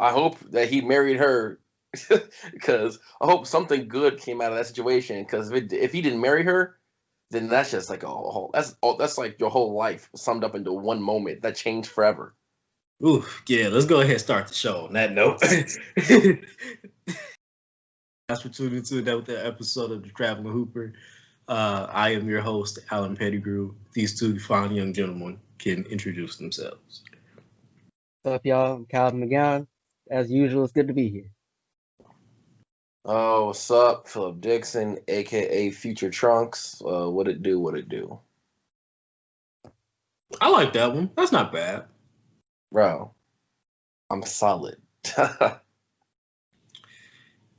I hope that he married her because I hope something good came out of that situation. Because if he didn't marry her, then that's just like a whole that's like your whole life summed up into one moment that changed forever. Ooh, yeah. Let's go ahead and start the show on that note. Thanks for tuning into another episode of the Traveling Hooper. I am your host, Alan Pettigrew. These two fine young gentlemen can introduce themselves. What's up, y'all? I'm Calvin McGowan. As usual, it's good to be here. Oh, what's up, Philip Dixon, aka Future Trunks? What it do? What it do, I like that one. That's not bad, bro? I'm solid.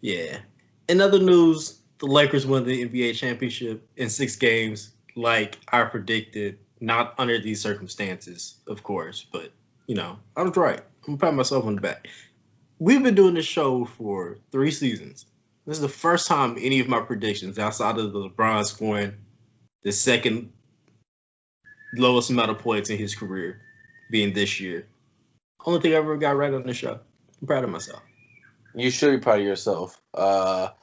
Yeah. In other news, the Lakers won the NBA championship in 6 games, like I predicted. Not under these circumstances, of course, but I was right. I'm patting myself on the back. We've been doing this show for 3 seasons. This is the first time any of my predictions, outside of the LeBron scoring the second lowest amount of points in his career, being this year. Only thing I ever got right on the show. I'm proud of myself. You should be proud of yourself. But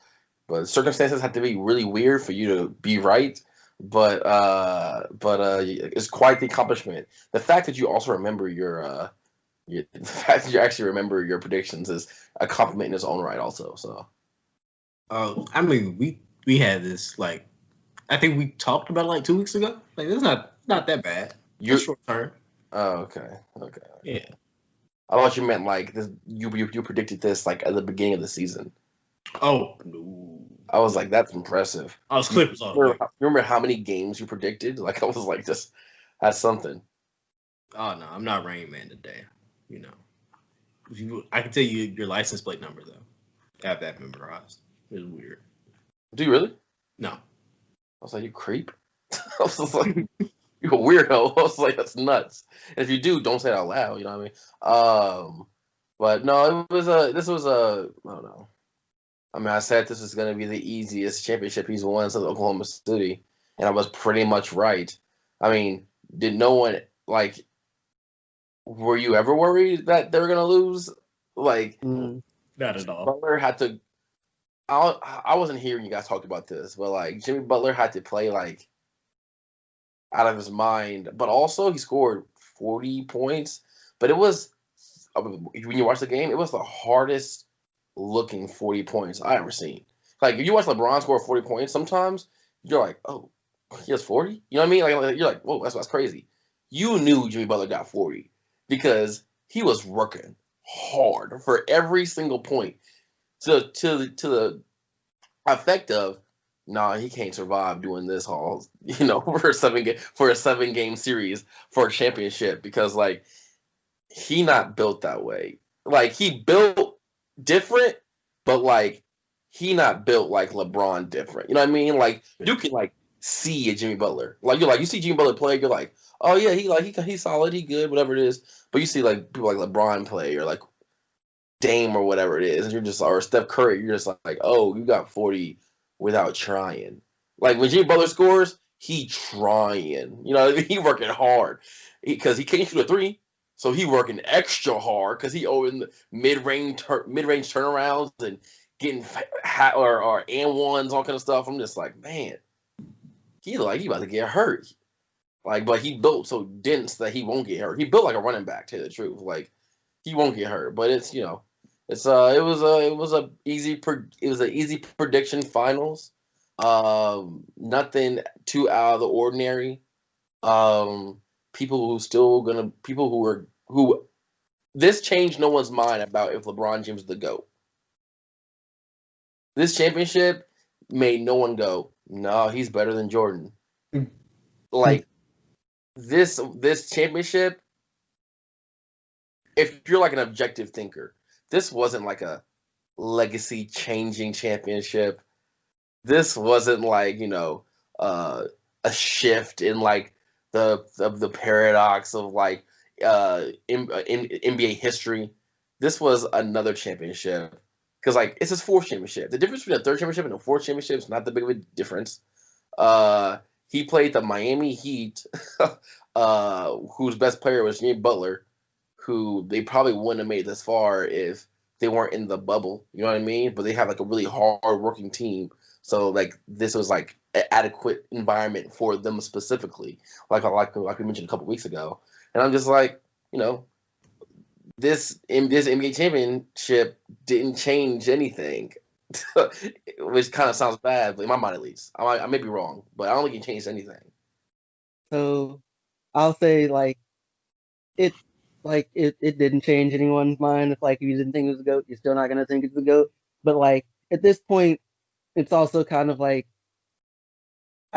circumstances have to be really weird for you to be right. But it's quite the accomplishment. The fact that you also remember the fact that you actually remember your predictions is a compliment in its own right, also. So. I mean, we had this I think we talked about it 2 weeks ago. It's not that bad. You're short term. Oh, okay. Yeah. I thought you meant this. You predicted this at the beginning of the season. Oh no. I was like, that's impressive. I was Clippers all the way. Remember how many games you predicted? I was just that's something. Oh no, I'm not Rain Man today. I can tell you your license plate number though. I have that memorized. It's weird. Do you really? No. I was like, you creep. I was like, you're a weirdo. I was like, that's nuts. And if you do, don't say it out loud. You know what I mean? But no, this was I don't know. I mean, I said this was going to be the easiest championship he's won since Oklahoma City, and I was pretty much right. I mean, did no one were you ever worried that they were going to lose? Not at all. Butler had to. I wasn't here when you guys talked about this, but Jimmy Butler had to play out of his mind. But also he scored 40 points. But it was when you watch the game, it was the hardest looking 40 points I ever seen. If you watch LeBron score 40 points, sometimes you're like, oh, he has 40? You know what I mean? You're like, whoa, that's crazy. You knew Jimmy Butler got 40 because he was working hard for every single point. To the effect of, nah, he can't survive doing this all, for a 7-game series for a championship because he not built that way. He built different, but he not built like LeBron different. You know what I mean? You can see a Jimmy Butler. You see Jimmy Butler play, you're like, oh yeah, he's solid, he good, whatever it is. But you see people like LeBron play or Dame or whatever it is, and you're just, or Steph Curry, you're just like, oh, you got 40 without trying. When Jimmy Butler scores, he trying. You know what I mean? He working hard because he can't shoot a 3, so he working extra hard because he in the mid-range turnarounds and getting or and ones, all kind of stuff. I'm just like, man, he about to get hurt. But he built so dense that he won't get hurt. He built like a running back, to tell the truth. He won't get hurt, but it's it was an easy prediction finals. Nothing too out of the ordinary. People who this changed no one's mind about if LeBron James is the GOAT. This championship made no one go, no, he's better than Jordan. This championship, if you're an objective thinker, this wasn't a legacy changing championship. This wasn't a shift in the paradox of NBA history. This was another championship because it's his 4th championship. The difference between the 3rd championship and the 4th championship is not that big of a difference. He played the Miami Heat, whose best player was Jimmy Butler, who they probably wouldn't have made this far if they weren't in the bubble. You know what I mean? But they have like a really hard working team. So like this was like an adequate environment for them specifically, like we mentioned a couple weeks ago. And I'm just like, you know, this NBA championship didn't change anything, which kind of sounds bad, but in my mind at least, I may be wrong, but I don't think it changed anything. So I'll say it it didn't change anyone's mind. If you didn't think it was a goat, you're still not gonna think it's a goat. But at this point, it's also kind of I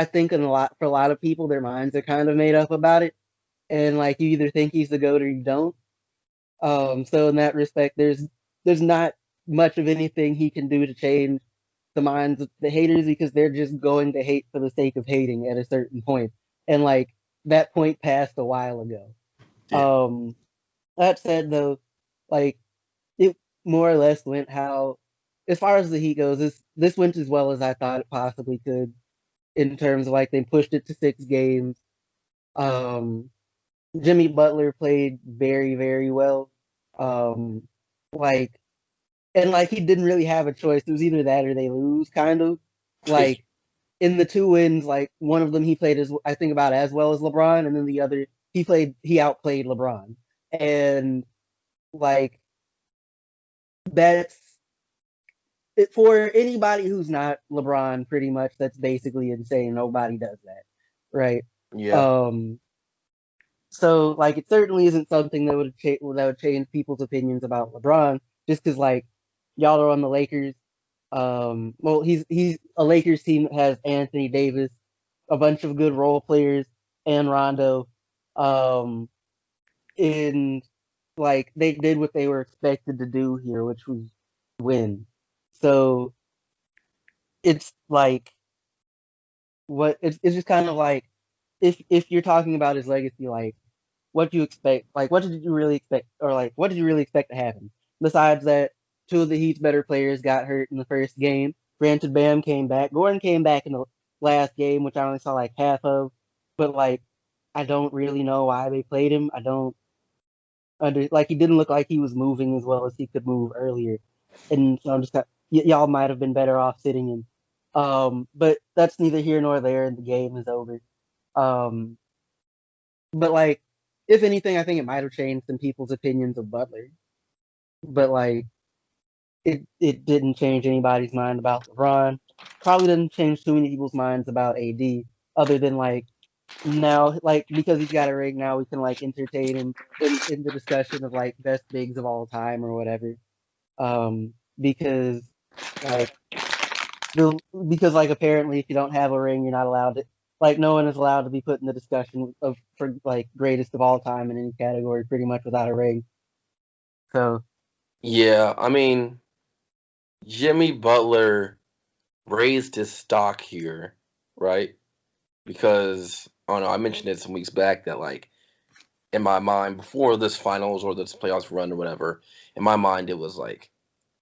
think for a lot of people, their minds are kind of made up about it, and you either think he's the goat or you don't. So in that respect, there's not much of anything he can do to change the minds of the haters because they're just going to hate for the sake of hating at a certain point, and that point passed a while ago. Yeah. That said, though, it more or less went how, as far as the Heat goes, this went as well as I thought it possibly could in terms of they pushed it to 6 games. Um, Jimmy Butler played very, very well. Um, like he didn't really have a choice. It was either that or they lose, kind of. Like in the 2 wins, one of them he played as I think about as well as LeBron, and then the other he outplayed LeBron, and like that's it for anybody who's not LeBron. Pretty much, that's basically insane. Nobody does that, right? Yeah. Um, so it certainly isn't something that would change people's opinions about LeBron just because y'all are on the Lakers. Well, he's a Lakers team that has Anthony Davis, a bunch of good role players, and Rondo. Um, and they did what they were expected to do here, which was win. So it's it's just kind of if you're talking about his legacy, what do you expect? What did you really expect, or what did you really expect to happen? Besides that, two of the Heat's better players got hurt in the first game. Granted, Bam came back. Gordon came back in the last game, which I only saw half of. But I don't really know why they played him. I don't he didn't look like he was moving as well as he could move earlier, and so I'm just y'all might have been better off sitting him. But that's neither here nor there, and the game is over. Um, but if anything, I think it might have changed some people's opinions of Butler. But it didn't change anybody's mind about LeBron. Probably didn't change too many people's minds about AD, other than now because he's got a ring now we can entertain him in the discussion of best bigs of all time or whatever. Because like because apparently if you don't have a ring you're not allowed to no one is allowed to be put in the discussion of for greatest of all time in any category pretty much without a ring. So Yeah, I mean, Jimmy Butler raised his stock here, right? Because I don't know, I mentioned it some weeks back that in my mind before this finals or this playoffs run or whatever, in my mind it was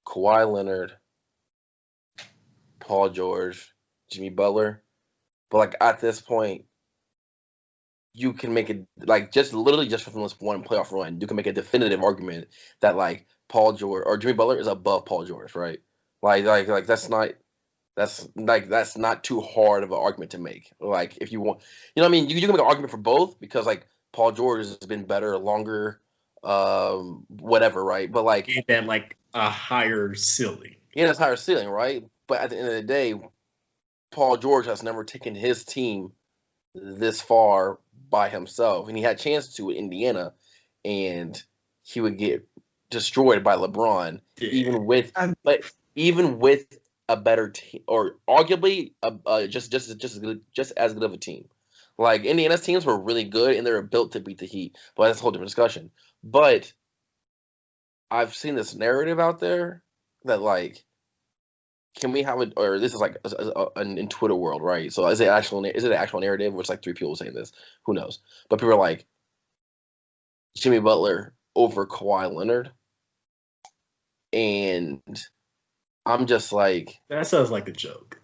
Kawhi Leonard, Paul George, Jimmy Butler. But at this point, you can make it just literally just from this one playoff run, you can make a definitive argument that Paul George or Jimmy Butler is above Paul George, right? That's not too hard of an argument to make. If you want, you know what I mean, you can make an argument for both because Paul George has been better longer, whatever, right? But Gave that a higher ceiling. he has a higher ceiling, right? But at the end of the day, Paul George has never taken his team this far by himself, and he had a chance to in Indiana, and he would get destroyed by LeBron, Yeah. even with a better team, or arguably just as good of a team. Indiana's teams were really good, and they were built to beat the Heat, but that's a whole different discussion. But I've seen this narrative out there that can we have it? Or this is in Twitter world, right? So is it an actual narrative? Which 3 people saying this, who knows? But people are Jimmy Butler over Kawhi Leonard, and I'm just that sounds like a joke.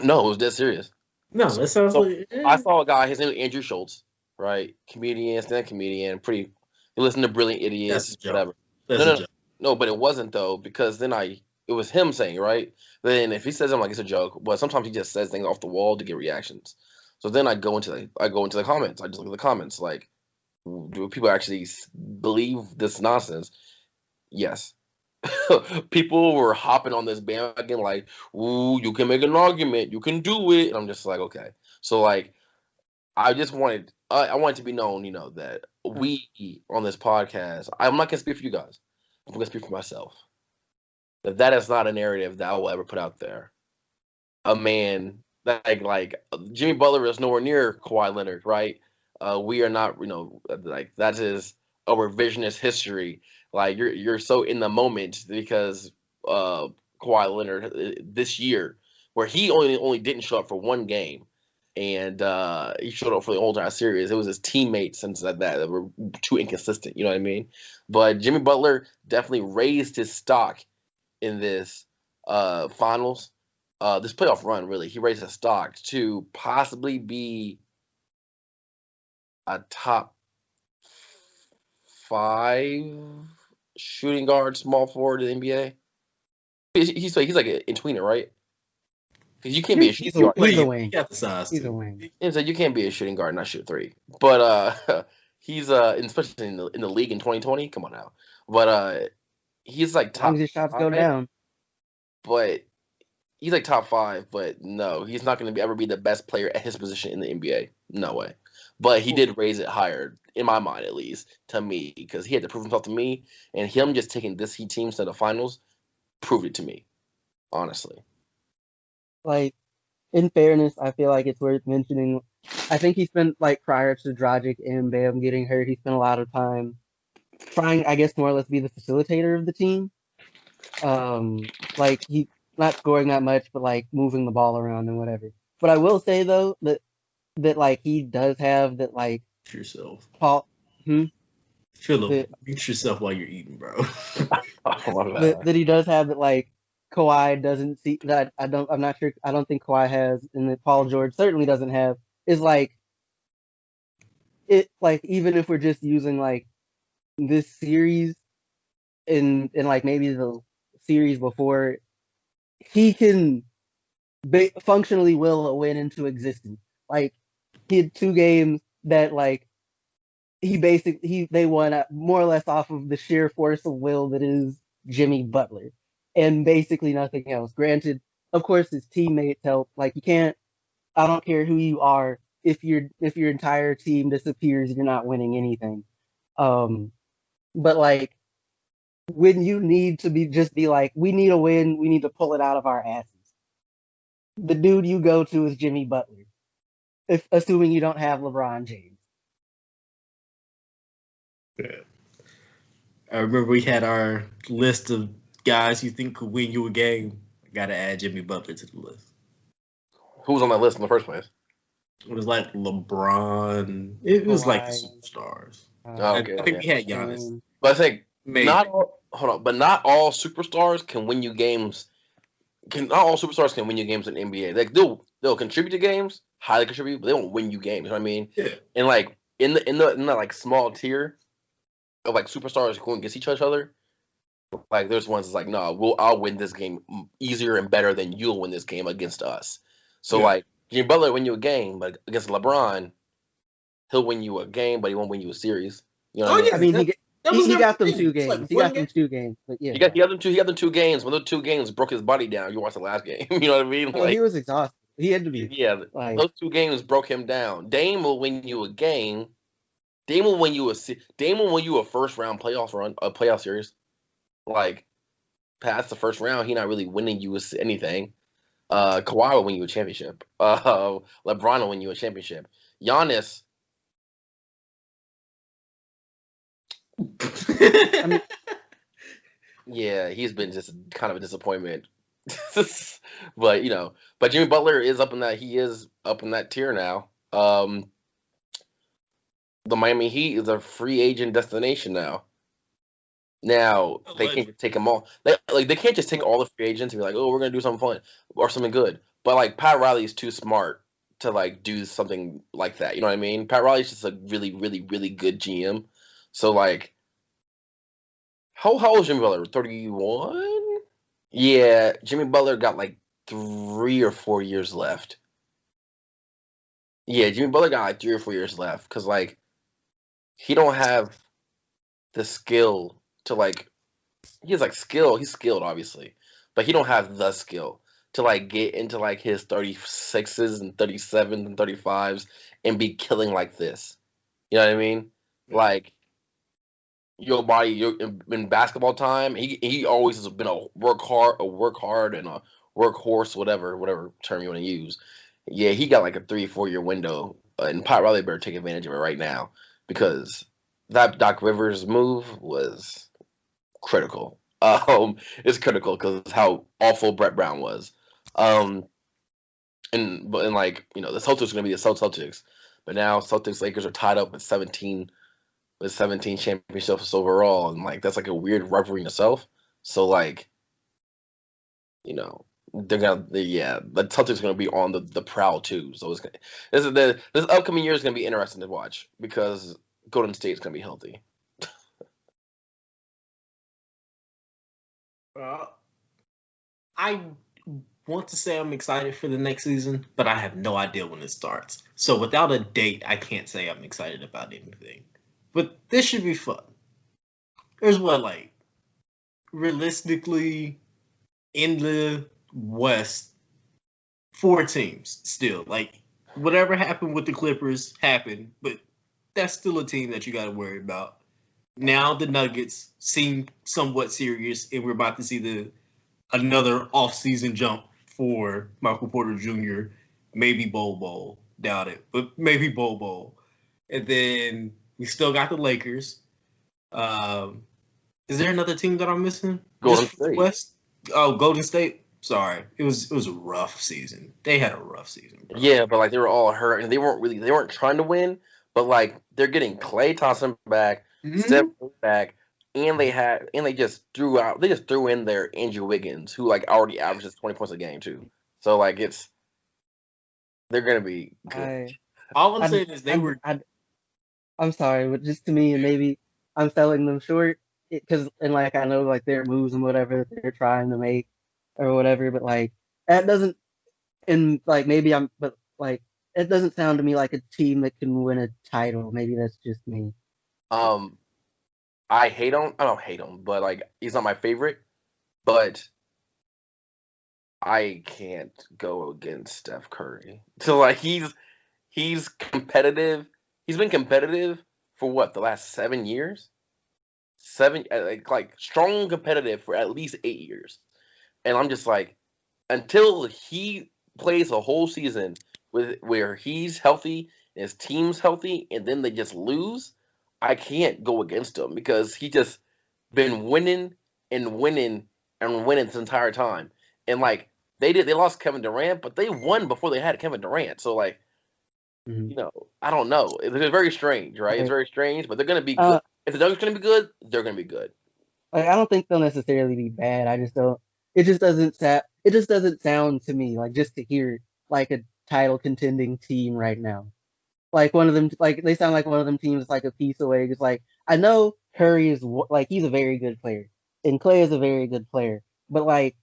No, it was dead serious. No, that sounds I saw a guy. His name is Andrew Schultz, right? Comedian, stand-up comedian, pretty You listen to Brilliant Idiots, That's a joke. whatever. That's a joke. No, but it wasn't though, because then it was him saying, right? Then if he says I'm like it's a joke, but sometimes he just says things off the wall to get reactions. So then I go into the comments. I just look at the comments like, do people actually believe this nonsense? Yes. People were hopping on this bandwagon like, ooh, you can make an argument, you can do it. And I'm just like, okay. So like, I just wanted, I wanted to be known, that we on this podcast. I'm not gonna speak for you guys. I'm gonna speak for myself. That is not a narrative that I will ever put out there. A man like Jimmy Butler is nowhere near Kawhi Leonard, right? We are not, like that is a revisionist history. Like you're so in the moment because Kawhi Leonard this year, where he only didn't show up for one game, and he showed up for the whole entire series. It was his teammates and stuff like that were too inconsistent. You know what I mean? But Jimmy Butler definitely raised his stock in this finals. This playoff run, really, he raised his stock to possibly be a top 5 shooting guard, small forward in the NBA. He's like in tweener, right? Because you can't be a shooting guard. He's a wing. He got the size. He's a wing. And so you can't be a shooting guard and not shoot 3. But he's especially in the league in 2020. Come on now. But he's like As long top. as his shots go down. But he's like top 5. But no, he's not going to ever be the best player at his position in the NBA. No way. But he did raise it higher, in my mind at least, to me, because he had to prove himself to me, and him just taking this Heat team to the finals proved it to me, honestly. Like, in fairness, I feel like it's worth mentioning. I think he spent, like, prior to Dragic and Bam getting hurt, he spent a lot of time trying, I guess, more or less be the facilitator of the team. Like, he not scoring that much, but, like, moving the ball around and whatever. But I will say, though, that like, he does have that, like, yourself. Paul. Philip, mute yourself while you're eating, bro. That he does have that, like, Kawhi doesn't see that. I'm not sure. I don't think Kawhi has, and that Paul George certainly doesn't have. Is like it. Like, even if we're just using like this series in like maybe the series before, he can functionally will a win into existence. Like, he had 2 games that like they won more or less off of the sheer force of will that is Jimmy Butler, and basically nothing else. Granted, of course, his teammates help. Like, you can't. I don't care who you are. If your entire team disappears, you're not winning anything. But like, when you need to be like, we need a win, we need to pull it out of our asses. The dude you go to is Jimmy Butler, assuming you don't have LeBron James. Yeah. I remember we had our list of guys you think could win you a game. I gotta add Jimmy Butler to the list. Who was on that list in the first place? It was like LeBron. It was like the superstars. Okay, I think we had Giannis. But I think Maybe. not all superstars can win you games. Not all superstars can win you games in the NBA. Like they'll contribute to games, highly contribute, but they won't win you games. You know what I mean? Yeah. And like in the like small tier of like superstars going against each other, like there's ones that's like, no, I'll win this game easier and better than you'll win this game against us. So like Jimmy Butler win you a game, but against LeBron, he'll win you a game, but he won't win you a series. You know what I mean? I mean, he got them 2 games. Like, he got them 2 games. But yeah, he got them 2 games. When those 2 games broke his body down, you watched the last game. You know what I mean? Like, he was exhausted. He had to be. Yeah, like, those 2 games broke him down. Dame will win you a game. Dame will win you a first round playoff series. Like, past the first round, he not really winning you anything. Kawhi will win you a championship. LeBron will win you a championship. Giannis. I mean, yeah, he's been just kind of a disappointment. But Jimmy Butler is up in that. He is up in that tier now. The Miami Heat is a free agent destination now. Now they can't just take them all. They can't just take all the free agents and be like, oh, we're gonna do something fun or something good. But like Pat Riley's too smart to like do something like that. You know what I mean? Pat Riley's just a really, really, really good GM. So like, how old is Jimmy Butler? 31. Yeah, Jimmy Butler got like 3 or 4 years left. Yeah, Jimmy Butler got like 3 or 4 years left because like he don't have the skill to like he has like skill. He's skilled obviously, but he don't have the skill to like get into like his 36s and 37s and 35s and be killing like this. You know what I mean? Like your body in basketball time, he always has been a work hard and a workhorse, whatever term you want to use. Yeah, he got like a 3 or 4 year window, and Pat Riley better take advantage of it right now because that Doc Rivers move was critical. It's critical because how awful Brett Brown was. Um, and like the Celtics are gonna be the Celtics, but now Celtics Lakers are tied up with 17 championships overall, and like that's like a weird rivalry in itself. So like, the Celtics are gonna be on the prowl too. So this upcoming year is gonna be interesting to watch because Golden State is gonna be healthy. I want to say I'm excited for the next season, but I have no idea when it starts. So without a date, I can't say I'm excited about anything. But this should be fun. There's like realistically in the West, 4 teams still. Like whatever happened with the Clippers happened, but that's still a team that you got to worry about. Now the Nuggets seem somewhat serious, and we're about to see another off-season jump for Michael Porter Jr. Maybe Bowl, doubt it, but maybe Bowl. And then we still got the Lakers. Is there another team that I'm missing? Golden State. West? Oh, Golden State. Sorry, it was a rough season. They had a rough season, bro. Yeah, but like they were all hurt and they weren't trying to win, but like they're getting Klay Thompson back, Steph back, and they just threw in there Andrew Wiggins, who like already averages 20 points a game too. So like they're gonna be good. All I'm saying is I'm sorry, but just to me, and maybe I'm selling them short because like I know like their moves and whatever that they're trying to make or whatever, but like that doesn't and like maybe but like it doesn't sound to me like a team that can win a title. Maybe that's just me. I hate him. I don't hate him, but like he's not my favorite. But I can't go against Steph Curry. So like he's competitive. He's been competitive for what, the last 7 years? Like strong competitive for at least 8 years. And I'm just like, until he plays a whole season where he's healthy and his team's healthy, and then they just lose, I can't go against him because he just been winning and winning and winning this entire time. And like they lost Kevin Durant, but they won before they had Kevin Durant. So like, I don't know. It's very strange, right? It's very strange, but they're gonna be good. If the Nuggets gonna be good, they're gonna be good. Like I don't think they'll necessarily be bad. I just don't. It just doesn't sound. It just doesn't sound to me like just to hear like a title contending team right now. Like one of them, like they sound like one of them teams like a piece away. Just like I know Curry is like he's a very good player, and Clay is a very good player, but like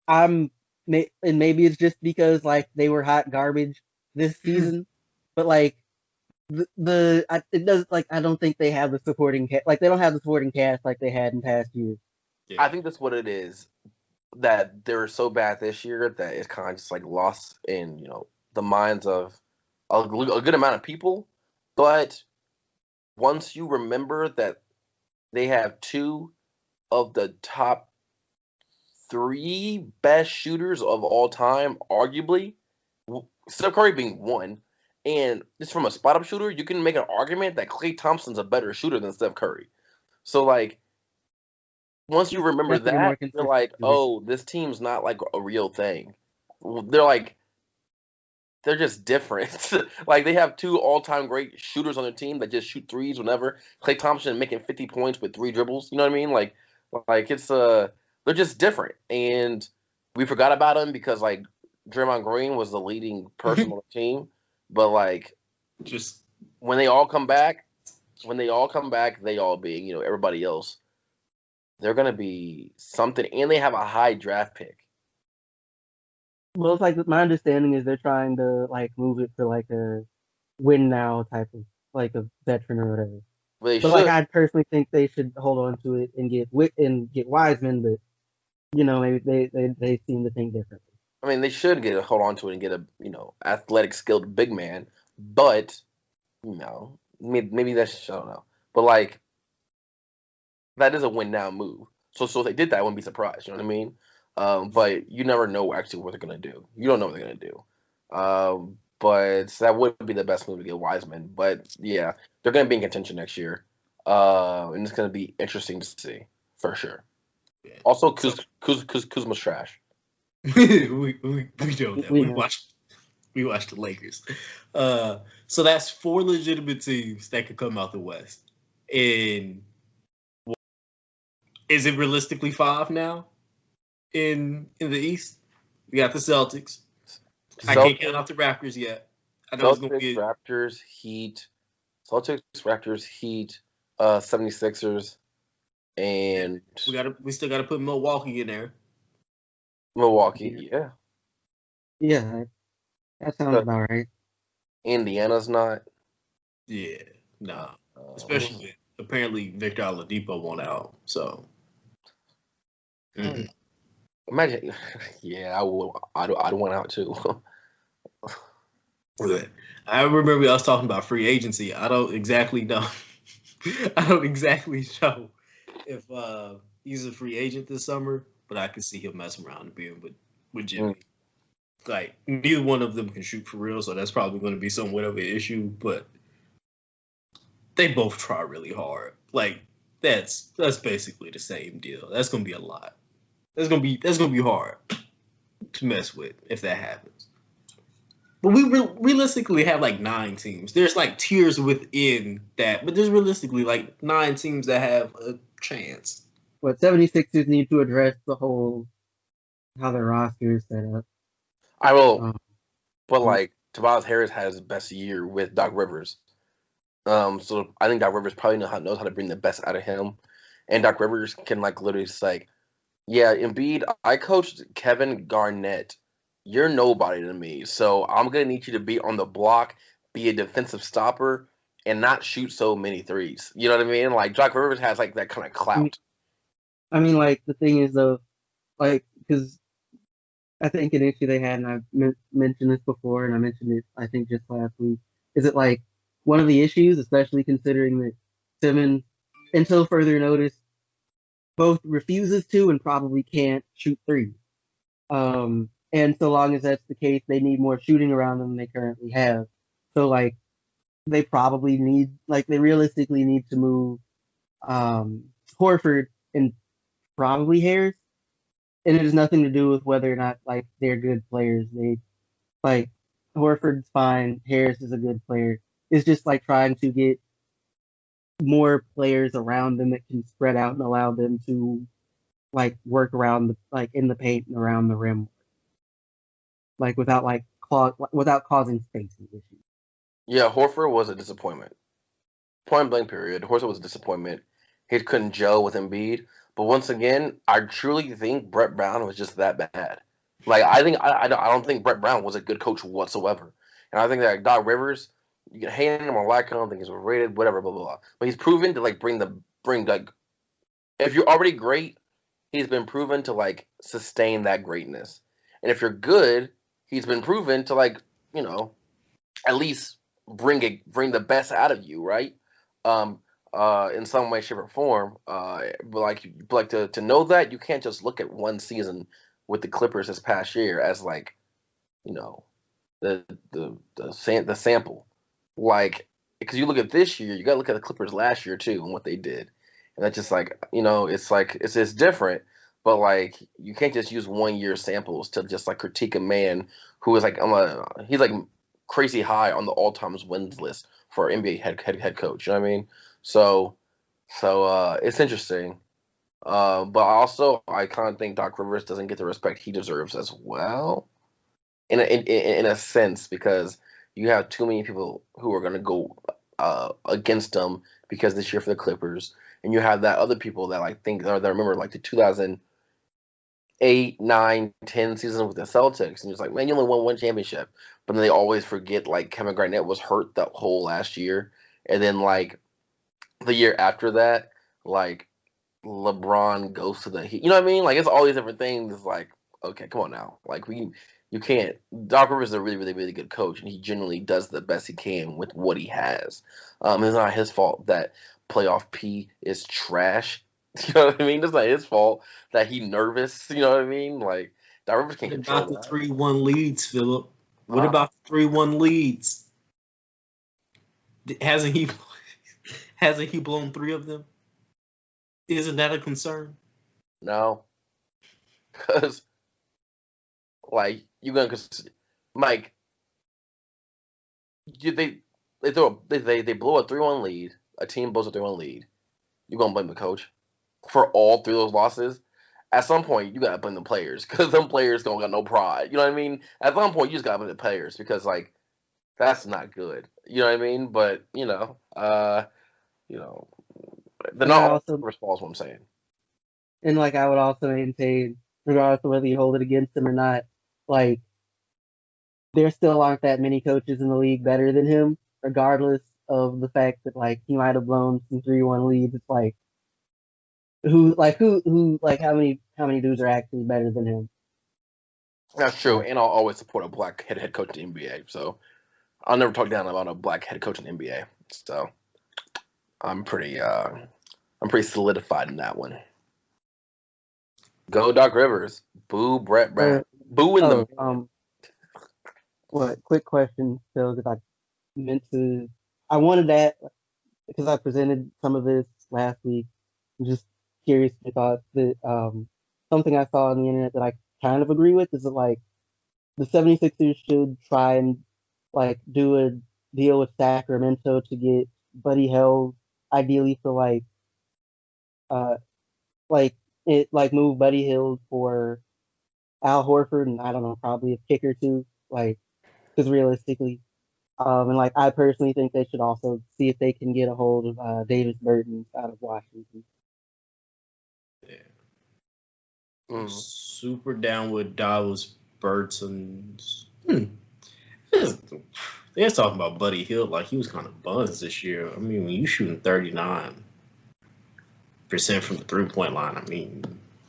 and maybe it's just because like they were hot garbage this season, but like it does like I don't think they have the supporting like they don't have the supporting cast like they had in past years. Yeah. I think that's what it is. That they're so bad this year that it's kind of just like lost in the minds of a good amount of people. But once you remember that they have two of the top 3 best shooters of all time, arguably, Steph Curry being one, and just from a spot up shooter, you can make an argument that Klay Thompson's a better shooter than Steph Curry. So like, once you remember that, you're like, oh, this team's not like a real thing. They're just different. Like they have 2 all-time great shooters on their team that just shoot threes whenever. Klay Thompson making 50 points with 3 dribbles. You know what I mean? Like it's they're just different. And we forgot about them because like Draymond Green was the leading person on the team. But like, just when they all come back, when they all come back, they all being, everybody else, they're gonna be something, and they have a high draft pick. Well, it's like my understanding is they're trying to like move it to like a win now type of like a veteran or whatever. But they But like should. I personally think they should hold on to it and get Wiseman, but maybe they seem to think differently. I mean, they should hold on to it and get a athletic, skilled big man. But maybe that's, I don't know. But like that is a win now move. So if they did that, I wouldn't be surprised. You know what I mean? But you never know actually what they're gonna do. You don't know what they're gonna do. But that would be the best move to get Wiseman. But yeah, they're gonna be in contention next year. And it's gonna be interesting to see for sure. Yeah. Also, Kuzma's trash. we know that. We We know. watched the Lakers. So that's 4 legitimate teams that could come out the West. And is it realistically 5 now in the East? We got the Celtics. I can't count out the Raptors yet. I know it's gonna Celtics, be Raptors, Heat. Celtics, Raptors, Heat, 76ers, and we still gotta put Milwaukee in there. Milwaukee. Yeah. Yeah, that sounds about right. Indiana's not. Yeah, nah. Especially with, apparently Victor Oladipo won out. So Imagine. Yeah, I would. I'd want out too. I remember I was talking about free agency. I don't exactly know. I don't exactly know if he's a free agent this summer, but I could see him messing around and being with Jimmy. Like neither one of them can shoot for real, so that's probably going to be somewhat of an issue. But they both try really hard. Like that's basically the same deal. That's going to be a lot. That's gonna be hard to mess with if that happens. But we realistically have like 9 teams. There's like tiers within that, but there's realistically like 9 teams that have a chance. But 76ers need to address the whole how their roster is set up. I will, but like Tobias Harris has his best year with Doc Rivers. So I think Doc Rivers probably knows how to bring the best out of him, and Doc Rivers can like literally just like, yeah, Embiid, I coached Kevin Garnett. You're nobody to me, so I'm gonna need you to be on the block, be a defensive stopper, and not shoot so many threes. You know what I mean? Like Doc Rivers has like that kind of clout. I mean, like the thing is though, like because I think an issue they had, and I've mentioned this before, and I mentioned it I think just last week, is it like one of the issues, especially considering that Simmons, until further notice, both refuses to and probably can't shoot threes. And so long as that's the case, they need more shooting around them than they currently have. So like they probably need, like they realistically need to move Horford and probably Harris. And it has nothing to do with whether or not like they're good players. They like Horford's fine, Harris is a good player. It's just like trying to get more players around them that can spread out and allow them to like work around the like in the paint and around the rim, like without without causing spacing issues. Yeah, Horford was a disappointment. Point blank period. Horford was a disappointment. He couldn't gel with Embiid. But once again, I truly think Brett Brown was just that bad. Like I don't think Brett Brown was a good coach whatsoever. And I think that Doc Rivers, you can hate him or like him, I think he's overrated, whatever, blah blah blah. But he's proven to like bring like if you're already great, he's been proven to like sustain that greatness. And if you're good, he's been proven to like, at least bring the best out of you, right? In some way, shape, or form. But to know that you can't just look at one season with the Clippers this past year as like, the sample. Like, because you look at this year, you got to look at the Clippers last year too and what they did, and that's just like, it's just different. But like, you can't just use 1 year samples to just like critique a man who is like, he's like crazy high on the all-time wins list for NBA head coach. You know what I mean? So it's interesting. But also, I kind of think Doc Rivers doesn't get the respect he deserves as well, in a sense, because you have too many people who are going to go against them because this year for the Clippers, and you have that other people that like think or that remember like the 2008, 9, 10 season with the Celtics, and it's like, man, you only won one championship, but then they always forget like Kevin Garnett was hurt that whole last year, and then like the year after that, like LeBron goes to the Heat. You know what I mean? Like it's all these different things. It's like, okay, come on now. Like you can't. Doc Rivers is a really, really, really good coach, and he generally does the best he can with what he has. It's not his fault that playoff P is trash. You know what I mean? It's not his fault that he nervous. You know what I mean? Like Doc Rivers can't What control about the that. 3-1 leads, Philip? What Huh? about the 3-1 leads? Hasn't he blown 3 of them? Isn't that a concern? No, because like you gonna Mike, they blow a 3-1 lead. A team blows a 3-1 lead. You gonna blame the coach for all 3 of those losses? At some point, you gotta blame the players because them players don't got no pride. You know what I mean? At some point, you just gotta blame the players because like that's not good. You know what I mean? But you know, they're And I not all also responsible. I'm saying. and like I would also maintain, regardless of whether you hold it against him or not, like there still aren't that many coaches in the league better than him, regardless of the fact that like he might have blown some 3-1 leads. It's like who like how many dudes are actually better than him? That's true, and I'll always support a black head coach in the NBA. So I'll never talk down about a black head coach in the NBA. So I'm pretty solidified in that one. Go Doc Rivers. Boo Brett Brown. Or Boo in the what? Quick question, Phil, because I wanted that because I presented some of this last week. I'm just curious your thoughts. That something I saw on the internet that I kind of agree with is that like the 76ers should try and like do a deal with Sacramento to get Buddy Hield, ideally for uh like move Buddy Hield for Al Horford and I don't know, probably a pick or two, like because realistically, and like I personally think they should also see if they can get a hold of Davis Burton out of Washington. Yeah. Mm. Super down with Dallas Burton's. They're talking about Buddy Hield like he was kind of buzzed this year. I mean, when you shooting 39% from the 3-point line, I mean,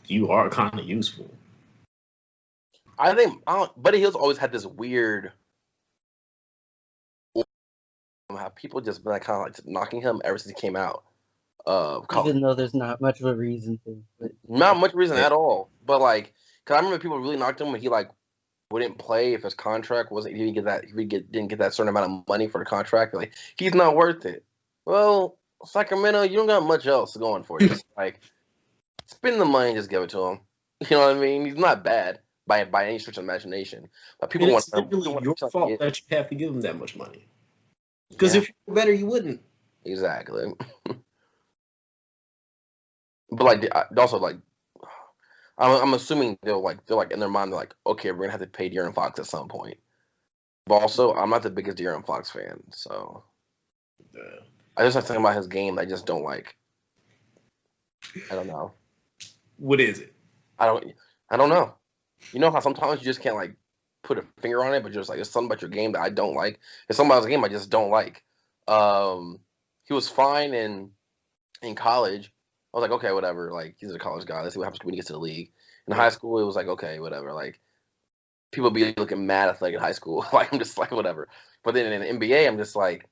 you are kind of useful. I think Buddy Hield's always had this weird how people just been like, kind of like knocking him ever since he came out of college. Even though there's not much of a reason to. But Not much reason at all. But like, cause I remember people really knocked him when he like wouldn't play if his contract wasn't he didn't get that certain amount of money for the contract. Like he's not worth it. Well, Sacramento, you don't got much else going for you. Just like spend the money, and just give it to him. You know what I mean? He's not bad by any stretch of imagination. But people And want it's literally your fault that you have to give him that much money. Because if you were better, you wouldn't. Exactly. But like also like I'm assuming they're like in their mind they're like, okay, we're gonna have to pay De'Aaron Fox at some point. But also I'm not the biggest De'Aaron Fox fan, so I just have something about his game that I just don't like. I don't know. What is it? I don't know. You know how sometimes you just can't like put a finger on it, but just like it's something about your game that I don't like. It's something about his game I just don't like. He was fine in college. I was like, okay, whatever. Like he's a college guy. Let's see what happens when he gets to the league. In high school, it was like, okay, whatever. Like people be looking mad athletic in high school. Like I'm just like whatever. But then in the NBA, I'm just like,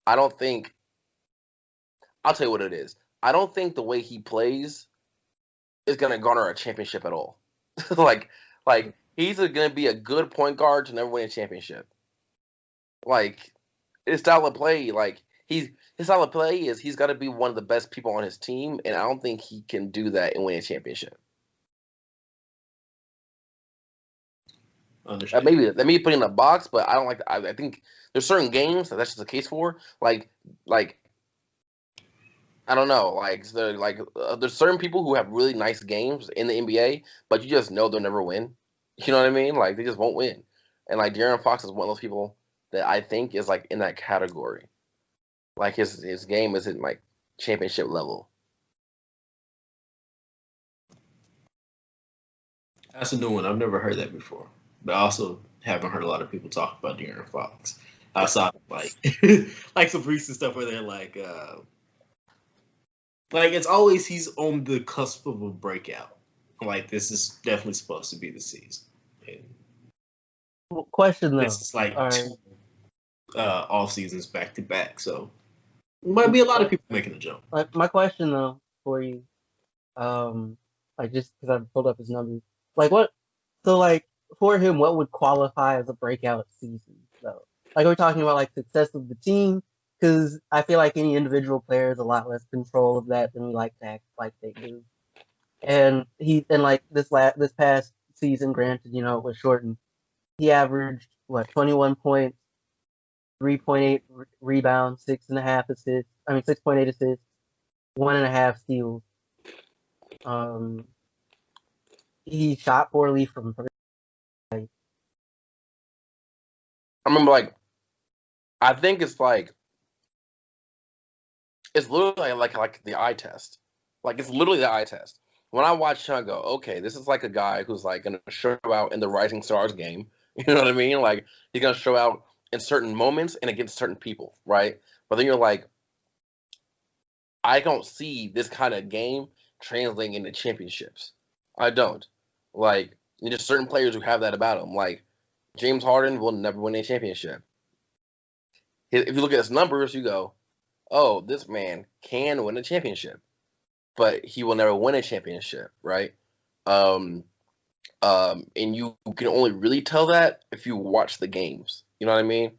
I don't think. I'll tell you what it is. I don't think the way he plays is gonna garner a championship at all. like he's gonna be a good point guard to never win a championship. Like his style of play, like his style of play is he's got to be one of the best people on his team, and I don't think he can do that and win a championship. Understand. Maybe put in a box, but I don't like. I think there's certain games that's just the case for. Like I don't know. There's certain people who have really nice games in the NBA, but you just know they'll never win. You know what I mean? Like they just won't win. And like De'Aaron Fox is one of those people that I think is like in that category. Like his game isn't like championship level. That's a new one. I've never heard that before. But I also haven't heard a lot of people talk about De'Aaron Fox. Outside of like like some recent stuff where they're like it's always he's on the cusp of a breakout. Like this is definitely supposed to be the season. And Question though. this is like All two right. off seasons back to back. So it might be a lot of people making the jump. Like my question though for you, like just because I pulled up his numbers, like what? So like for him, what would qualify as a breakout season though? Like we're talking about like success of the team, because I feel like any individual player has a lot less control of that than we like to act like they do. And like this past season, granted, it was shortened. He averaged what 21 points, 3.8 rebounds, 6.5 assists. I mean 6.8 assists, 1.5 steals. Um, he shot poorly from three. I remember I think it's literally like the eye test. Like it's literally the eye test. When I watch him, I go, okay, this is like a guy who's like gonna show out in the Rising Stars game. You know what I mean? Like he's gonna show out in certain moments and against certain people, right? But then you're like, I don't see this kind of game translating into championships. I don't. Like, there's just certain players who have that about them. Like James Harden will never win a championship. If you look at his numbers, you go, oh, this man can win a championship, but he will never win a championship, right? Um, and you can only really tell that if you watch the games. You know what I mean?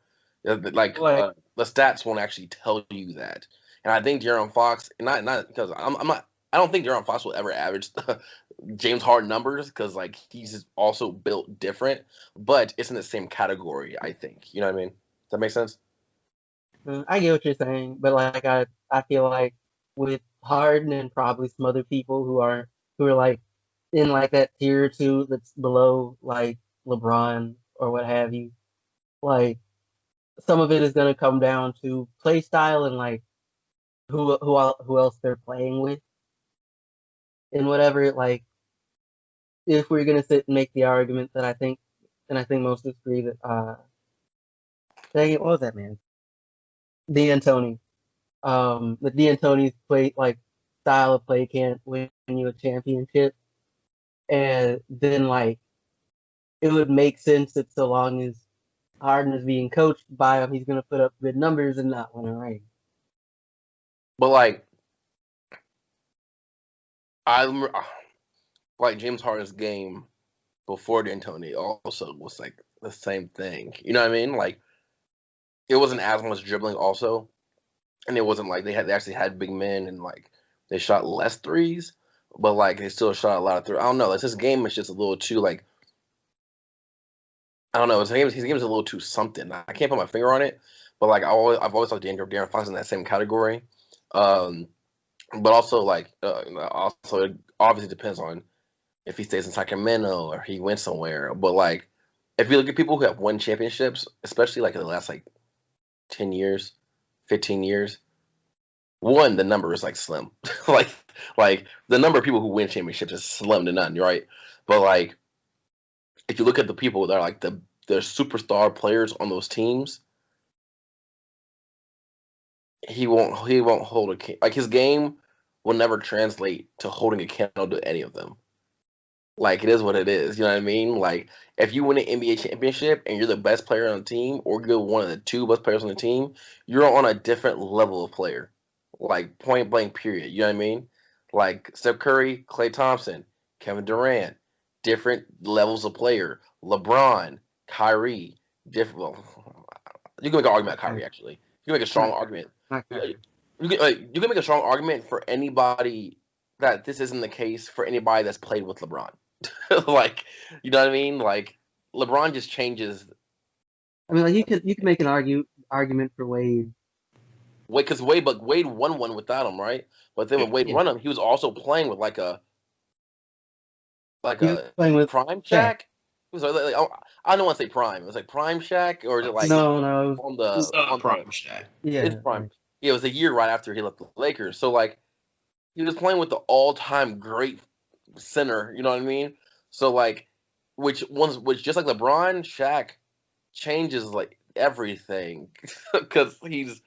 Like the stats won't actually tell you that. And I think De'Aaron Fox, not because I'm not. I don't think De'Aaron Fox will ever average James Harden numbers because like he's also built different, but it's in the same category. I think. You know what I mean? Does that make sense? I get what you're saying, but like I feel like with Harden and probably some other people who are like in like that tier two that's below like LeBron or what have you, like some of it is gonna come down to play style and like who else they're playing with and whatever. Like if we're gonna sit and make the argument that I think most of us agree that dang it, what was that man? D'Antoni. The D'Antoni's play like style of play can't win you a championship, and then like it would make sense that so long as Harden is being coached by him, he's gonna put up good numbers and not win a ring. But I like James Harden's game before D'Antoni also was like the same thing. You know what I mean? Like it wasn't as much dribbling also, and it wasn't like they actually had big men and like they shot less threes, but like they still shot a lot of threes. I don't know. Like, his game is just a little too like I don't know. His game is a little too something. I can't put my finger on it, but like I've always thought De'Aaron Fox in that same category. Um, but also also it obviously depends on if he stays in Sacramento or he went somewhere. But like, if you look at people who have won championships, especially like in the last like 10 years, 15 years, one the number is like slim. like like the number of people who win championships is slim to none, right? But like, if you look at the people that are like the superstar players on those teams, he won't hold like his game will never translate to holding a candle to any of them. Like it is what it is. You know what I mean? Like if you win an NBA championship and you're the best player on the team, or you're one of the two best players on the team, you're on a different level of player. Like point blank, period. You know what I mean? Like Steph Curry, Klay Thompson, Kevin Durant, different levels of player. LeBron, Kyrie, different. Well, you can make an argument about Kyrie actually. You can make a strong argument. Not Kyrie. You can make a strong argument for anybody that this isn't the case for anybody that's played with LeBron. Like, you know what I mean? Like, LeBron just changes. I mean, like you can make an argument for Wade. Wade, because Wade won one without him, right? But then when Wade Yeah, won him, he was also playing with he was playing with prime Shaq. Shaq. It was I don't want to say prime. It was like prime Shaq, or is it like No, on It's the prime Shaq. yeah, it's prime? right. it was a year right after he left the Lakers. So like he was playing with the all-time great center. You know what I mean? So like, which just like LeBron, Shaq changes like everything because he's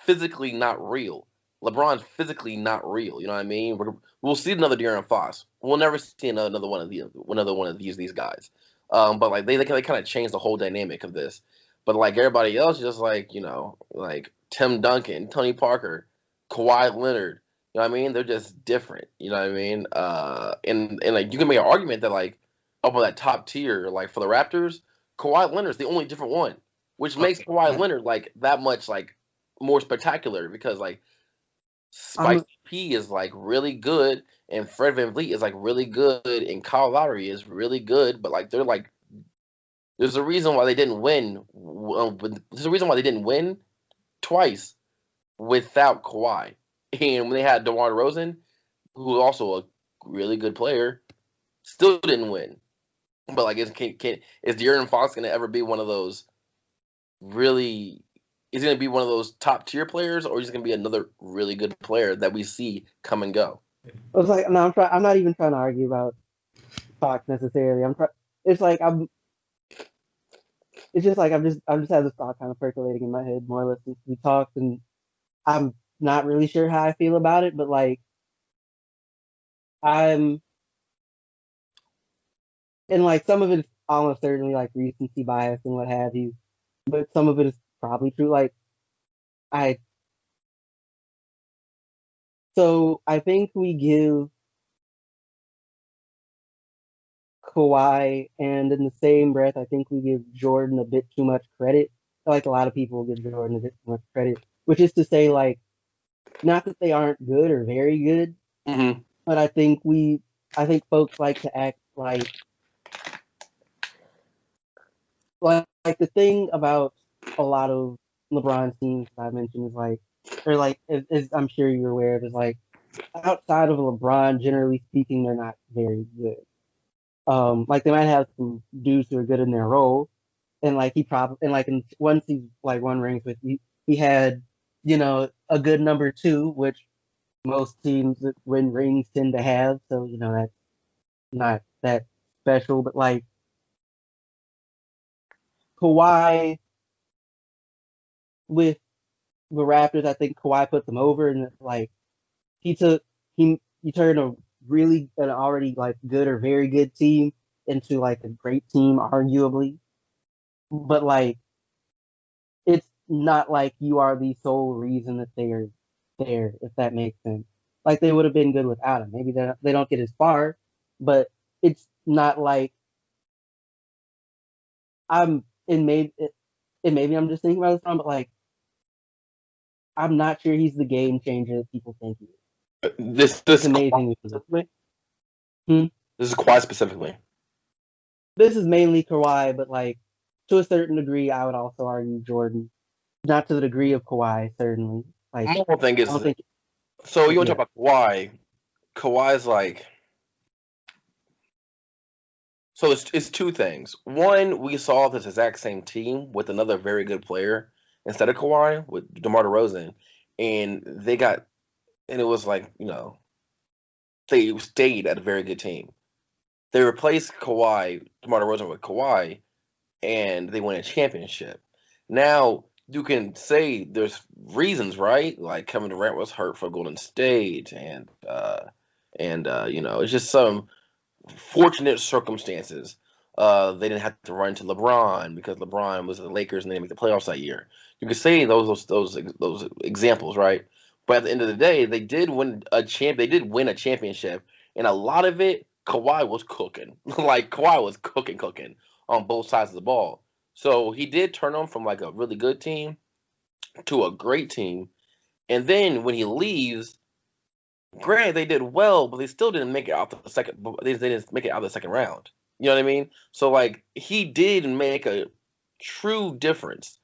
physically not real. LeBron's physically not real. You know what I mean? We'll see another De'Aaron Fox. We'll never see another one of these guys. But like they kind of changed the whole dynamic of this. But like everybody else, just like like Tim Duncan, Tony Parker, Kawhi Leonard. You know what I mean? They're just different. You know what I mean? And like you can make an argument that like up on that top tier, like for the Raptors, Kawhi Leonard's the only different one, which makes Kawhi Leonard like that much like more spectacular because like I'm Spicy P is like really good and Fred VanVleet is like really good and Kyle Lowry is really good, but like they're like there's a reason why they didn't win. There's a reason why they didn't win twice without Kawhi. And when they had DeMar DeRozan, who was also a really good player, still didn't win. But like, is De'Aaron Fox going to ever be one of those really? Is he going to be one of those top tier players, or is he going to be another really good player that we see come and go? I was like, no, I'm not even trying to argue about Fox necessarily. It's like It's just like I'm just had this thought kind of percolating in my head more or less since we talked, and I'm not really sure how I feel about it, but like I'm and like some of it is almost certainly like recency bias and what have you, but some of it is probably true. Like I I think we give Kawhi, and in the same breath, I think we give Jordan a bit too much credit. Like a lot of people give Jordan a bit too much credit, which is to say, like, not that they aren't good or very good, Mm-hmm. but I think folks like to act like the thing about a lot of LeBron teams that I mentioned is like, or like, as I'm sure you're aware of, is like outside of LeBron, generally speaking, they're not very good. Like they might have some dudes who are good in their role, and like he probably and like in once he like won rings with he had a good number two, which most teams that win rings tend to have. So that's not that special, but like Kawhi with the Raptors, I think Kawhi put them over, and like he took he turned an already like good or very good team into like a great team, arguably. But like it's not like you are the sole reason that they are there, if that makes sense. Like they would have been good without him. Maybe they don't get as far, but it's not like I'm. And maybe I'm just thinking about this wrong, but like I'm not sure he's the game changer that people think he is. This It's this amazing. specifically. Hmm? This is Kawhi specifically. This is mainly Kawhi, but like to a certain degree, I would also argue Jordan. Not to the degree of Kawhi, certainly. Like My whole thing I don't is think. so you want to Yeah, talk about Kawhi? Kawhi's like so it's two things. One, we saw this exact same team with another very good player instead of Kawhi with DeMar DeRozan, and they got and it was like they stayed at a very good team. They replaced Kawhi, DeMar DeRozan with Kawhi, and they win a championship. Now you can say there's reasons, right? Like Kevin Durant was hurt for Golden State, and it's just some fortunate circumstances. They didn't have to run to LeBron because LeBron was at the Lakers and they didn't make the playoffs that year. You could say those examples, right? But at the end of the day, they did win a champ. They did win a championship, and a lot of it, Kawhi was cooking. Like Kawhi was cooking on both sides of the ball. So he did turn them from like a really good team to a great team. And then when he leaves, granted they did well, but they still didn't make it out the second. They didn't make it out of the second round. You know what I mean? So like he did make a true difference.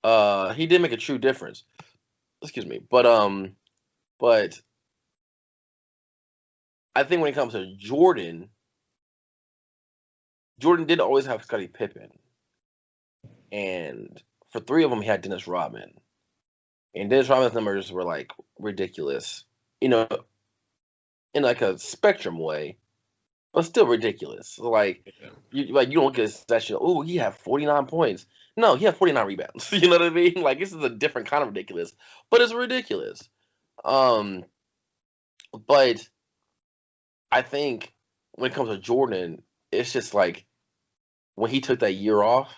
He did make a true difference. Excuse me, but I think when it comes to Jordan, Jordan did always have Scottie Pippen, and for three of them he had Dennis Rodman. and Dennis Rodman's numbers were like ridiculous, you know, in like a spectrum way, but still ridiculous. So, like you don't look at his session. Oh, he had 49 points. No, he had 49 rebounds. You know what I mean? Like this is a different kind of ridiculous, but it's ridiculous. But I think when it comes to Jordan, it's just like when he took that year off,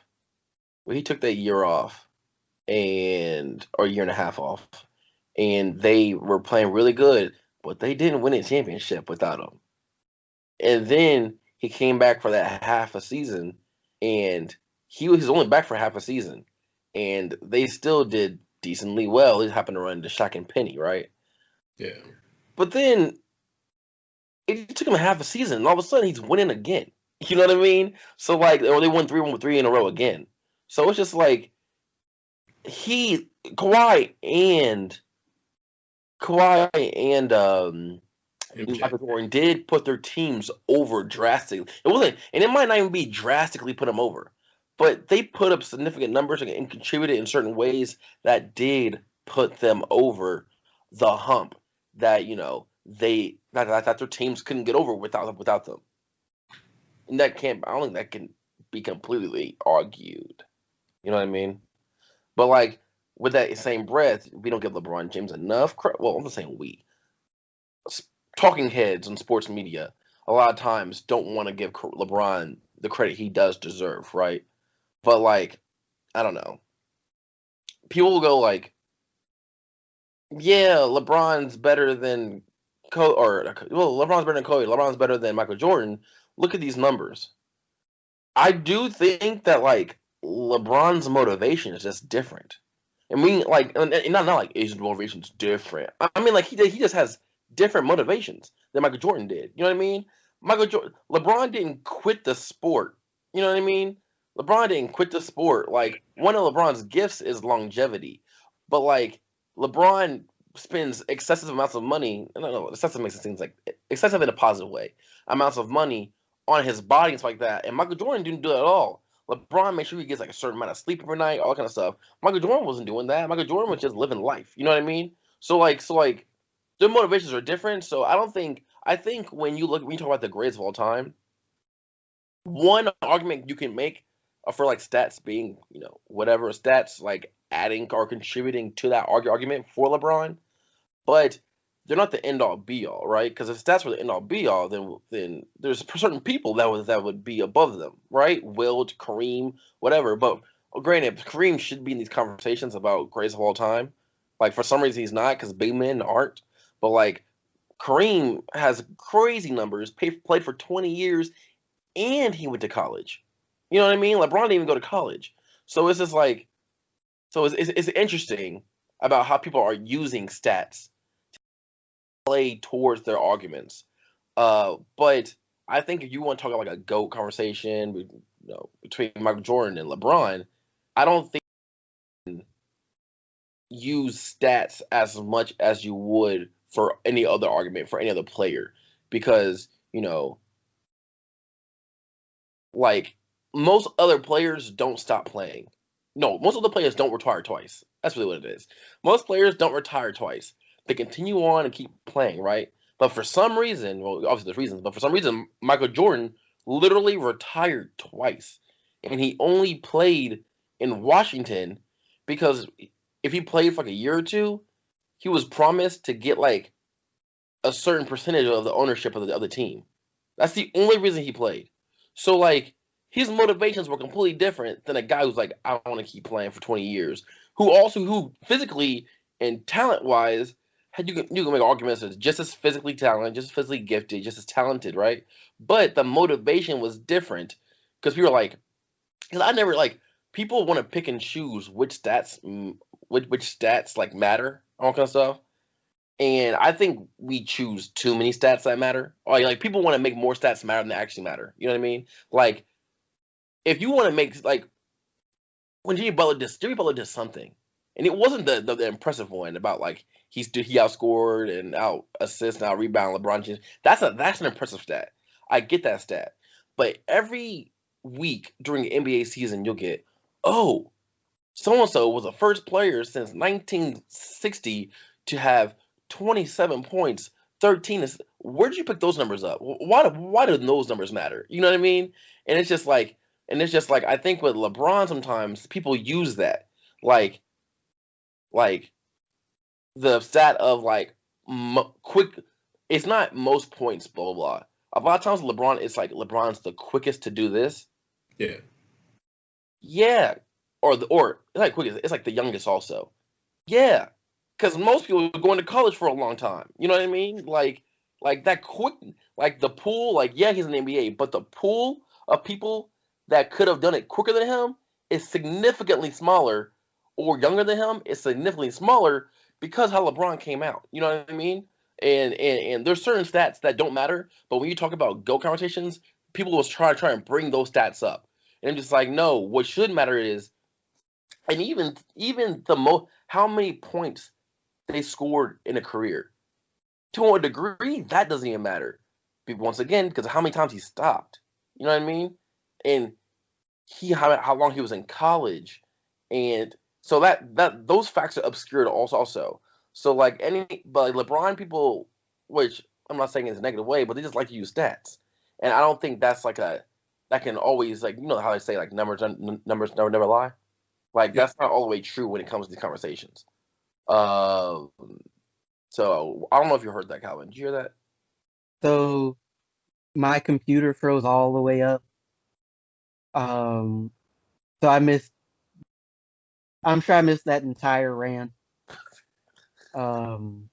and or a year and a half off, and they were playing really good, but they didn't win a championship without him. And then he came back for that half a season, and he was only back for half a season, and they still did decently well. He happened to run to Shaq and Penny, right? Yeah. But then it took him half a season, and all of a sudden he's winning again. You know what I mean? So like, or they won three in a row again. So it's just like Kawhi and Michael Jordan did put their teams over drastically. It wasn't, and it might not even be drastically put them over, but they put up significant numbers and contributed in certain ways that did put them over the hump that that their teams couldn't get over without them. And I don't think that can be completely argued. You know what I mean? But like with that same breath, we don't give LeBron James enough credit. Well, I'm not saying we. Talking heads on sports media a lot of times don't want to give LeBron the credit he does deserve, right? But like, I don't know. People will go like, yeah, LeBron's better than LeBron's better than Kobe. LeBron's better than Michael Jordan. Look at these numbers. I do think that like LeBron's motivation is just different. I mean, like, and not like his motivation's different. I mean, like he just has different motivations than Michael Jordan did. You know what I mean? LeBron didn't quit the sport. You know what I mean? LeBron didn't quit the sport. Like one of LeBron's gifts is longevity, but like LeBron spends excessive amounts of money. I don't know, excessive makes it seem like excessive in a positive way. Amounts of money on his body and stuff like that. And Michael Jordan didn't do it at all. LeBron made sure he gets like a certain amount of sleep every night, all that kind of stuff. Michael Jordan wasn't doing that. Michael Jordan was just living life. You know what I mean? So like their motivations are different. So I think when you talk about the greats of all time, one argument you can make for like stats being, whatever stats like adding or contributing to that argument for LeBron, but they're not the end all be all, right? Because if stats were the end all be all, then there's certain people that would be above them, right? Wilt, Kareem, whatever. But granted, Kareem should be in these conversations about greatest of all time. Like for some reason he's not, because big men aren't. But like Kareem has crazy numbers, played for 20 years, and he went to college. You know what I mean? LeBron didn't even go to college. So it's just like, it's interesting about how people are using stats play towards their arguments. But I think if you want to talk about like a GOAT conversation, between Michael Jordan and LeBron, I don't think you use stats as much as you would for any other argument for any other player, because like most other players don't stop playing. No, most other players don't retire twice. That's really what it is. Most players don't retire twice. They continue on and keep playing, right? But for some reason, well, obviously there's reasons, but for some reason, Michael Jordan literally retired twice. And he only played in Washington because if he played for like a year or two, he was promised to get like a certain percentage of the ownership of the other team. That's the only reason he played. So like his motivations were completely different than a guy who's like, I want to keep playing for 20 years, who physically and talent wise, you can make arguments as just as physically talented, just as physically gifted, just as talented, right? But the motivation was different because we were like, because I never like people want to pick and choose which stats like matter, all kind of stuff. And I think we choose too many stats that matter. Or like people want to make more stats matter than they actually matter. You know what I mean? Like if you want to make like when Jimmy Butler did something, and it wasn't the impressive one about like he outscored and out assist and out rebound LeBron James. That's an impressive stat. I get that stat, but every week during the NBA season, you'll get so and so was the first player since 1960 to have 27 points, 13. Where'd you pick those numbers up? Why do those numbers matter? You know what I mean? And it's just like, I think with LeBron sometimes people use that like like the stat of like quick. It's not most points, blah blah blah. A lot of times LeBron, it's like LeBron's the quickest to do this. Yeah. Yeah, or it's like quickest. It's like the youngest also. Yeah, because most people are going to college for a long time. You know what I mean? Like that quick, like the pool. Like yeah, he's in the NBA, but the pool of people that could have done it quicker than him is significantly smaller, or younger than him is significantly smaller because how LeBron came out. You know what I mean? And there's certain stats that don't matter, but when you talk about GOAT conversations, people will try and bring those stats up, and I'm just like, no. What should matter is, and even the most, how many points they scored in a career. To a degree, that doesn't even matter. Once again, because of how many times he stopped. You know what I mean? And how long he was in college, and so that those facts are obscured also. So like but like LeBron people, which I'm not saying in a negative way, but they just like to use stats, and I don't think that's like that can always, like, you know how they say like numbers never lie. Like that's not all the way true when it comes to these conversations. Um, so I don't know if you heard that, Calvin. Did you hear that? So my computer froze all the way up. Um, so I'm sure I missed that entire rant. I'm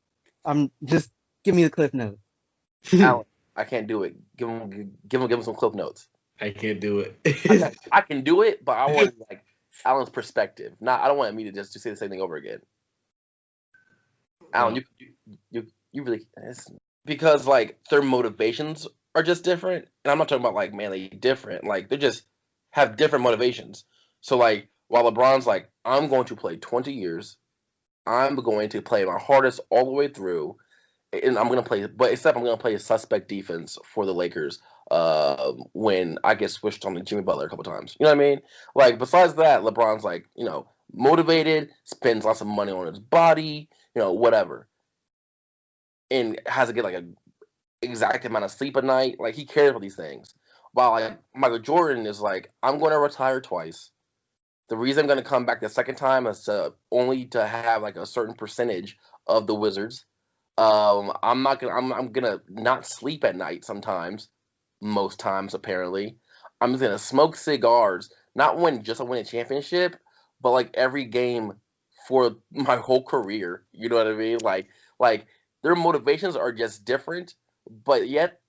just give me the cliff notes. Alan, I can't do it. Give him some clip notes. I can't do it. I can do it, but I want like Alan's perspective. Not I don't want me to just to say the same thing over again. Alan, you really, because like their motivations are just different, and I'm not talking about like, man, they different. Like they just have different motivations. So like while LeBron's like, I'm going to play 20 years, I'm going to play my hardest all the way through, and I'm gonna play, but except I'm gonna play a suspect defense for the Lakers. When I get switched on to Jimmy Butler a couple times, you know what I mean? Like besides that, LeBron's like, motivated, spends lots of money on his body, whatever, and has to get like a exact amount of sleep at night. Like he cares about these things. While like Michael Jordan is like, I'm going to retire twice. The reason I'm going to come back the second time is only to have like a certain percentage of the Wizards. I'm not gonna. I'm gonna not sleep at night sometimes, most times apparently. I'm just gonna smoke cigars, not just to win a championship, but like every game for my whole career. You know what I mean? Like their motivations are just different, but yet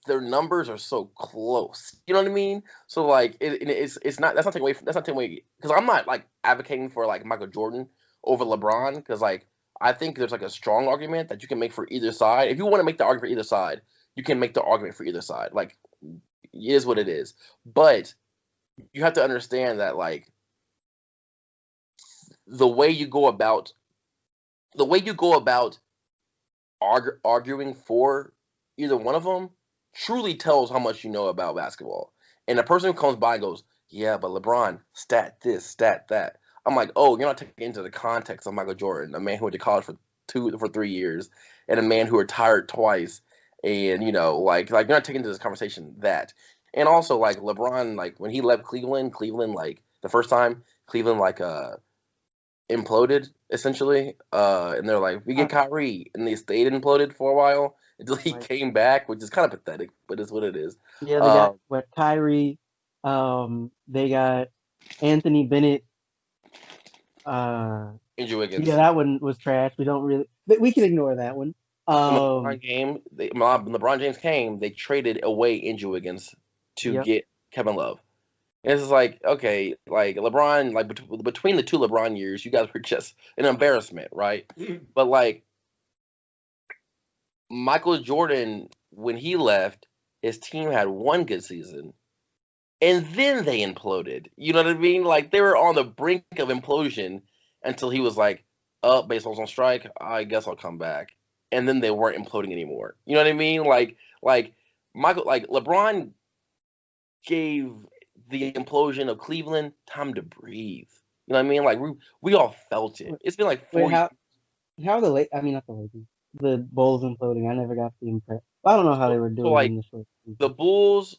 their numbers are so close. You know what I mean? So like it's not, that's not taking away because I'm not like advocating for like Michael Jordan over LeBron, because like I think there's like a strong argument that you can make for either side. If you want to make the argument for either side, you can make the argument for either side. Like it is what it is. But you have to understand that like the way you go about arguing for either one of them truly tells how much you know about basketball. And the person who comes by and goes, yeah, but LeBron, stat this, stat that. I'm like, oh, you're not taking into the context of Michael Jordan, a man who went to college for 3 years, and a man who retired twice, and like you're not taking into this conversation that. And also like LeBron, like when he left Cleveland, like the first time, Cleveland like imploded essentially, and they're like, we get Kyrie, and they stayed imploded for a while until he came back, which is kind of pathetic, but it's what it is. Yeah, they got Kyrie. They got Anthony Bennett. Andrew Wiggins. Yeah, that one was trash. We can ignore that one. LeBron James came, they traded away Andrew Wiggins to get Kevin Love. And it's just like, okay, like LeBron, like between the two LeBron years, you guys were just an embarrassment, right? But like Michael Jordan, when he left, his team had one good season, and then they imploded. You know what I mean? Like they were on the brink of implosion until he was like, "Oh, baseball's on strike. I guess I'll come back." And then they weren't imploding anymore. You know what I mean? Like LeBron gave the implosion of Cleveland time to breathe. You know what I mean? Like we all felt it. It's been like Wait, 4 years. how are the late? I mean, not the Lakers. The Bulls imploding. I never got the impression. I don't know how they were So doing like in the short the season. Bulls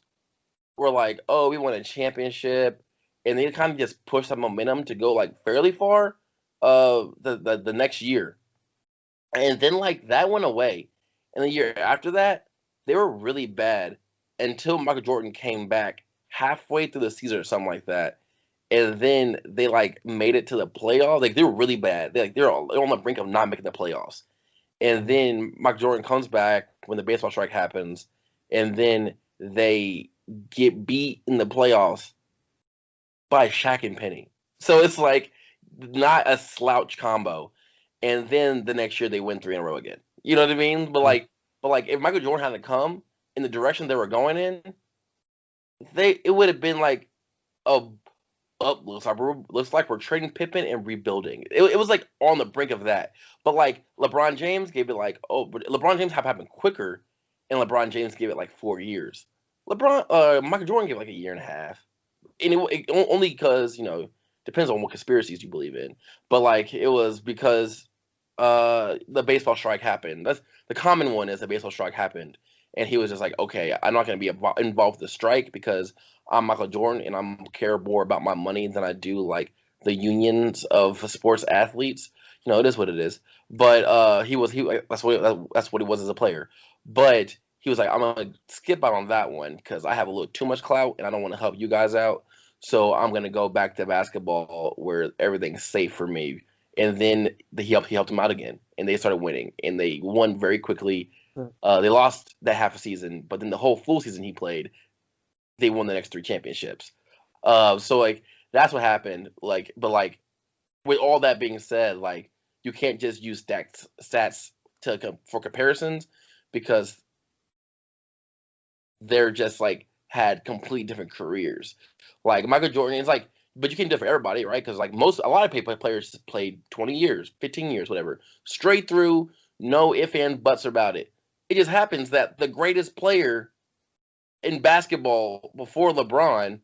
were like, oh, we won a championship, and they kind of just pushed that momentum to go like fairly far, the next year, and then like that went away, and the year after that, they were really bad until Michael Jordan came back halfway through the season or something like that, and then they like made it to the playoffs. Like they were really bad. They're on the brink of not making the playoffs. And Mhm. then Mike Jordan comes back when the baseball strike happens, and then they get beat in the playoffs by Shaq and Penny. So it's like not a slouch combo. And then the next year they win three in a row again. You know what I mean? But like if Michael Jordan hadn't come in the direction they were going in, it would have been like a looks like we're trading Pippen and rebuilding. It was like on the brink of that. But like LeBron James gave it like but LeBron James have happened quicker, and LeBron James gave it like 4 years. Michael Jordan gave it like a year and a half, and only because depends on what conspiracies you believe in. But like it was because the baseball strike happened. That's the common one is the baseball strike happened, and he was just like, okay, I'm not going to be involved with the strike because I'm Michael Jordan and I care more about my money than I do like the unions of sports athletes. It is what it is. But that's what he was as a player. But he was like, I'm gonna skip out on that one because I have a little too much clout and I don't want to help you guys out. So I'm gonna go back to basketball where everything's safe for me. And then he helped him out again, and they started winning, and they won very quickly. So, They lost that half a season, but then the whole full season he played, they won the next three championships. So like that's what happened. Like, but like with all that being said, like you can't just use stats for comparisons because they're just like had complete different careers. Like Michael Jordan is like, but you can do it for everybody, right? Because like a lot of people players played 20 years, 15 years, whatever, straight through, no ifs and buts about it. It just happens that the greatest player in basketball before LeBron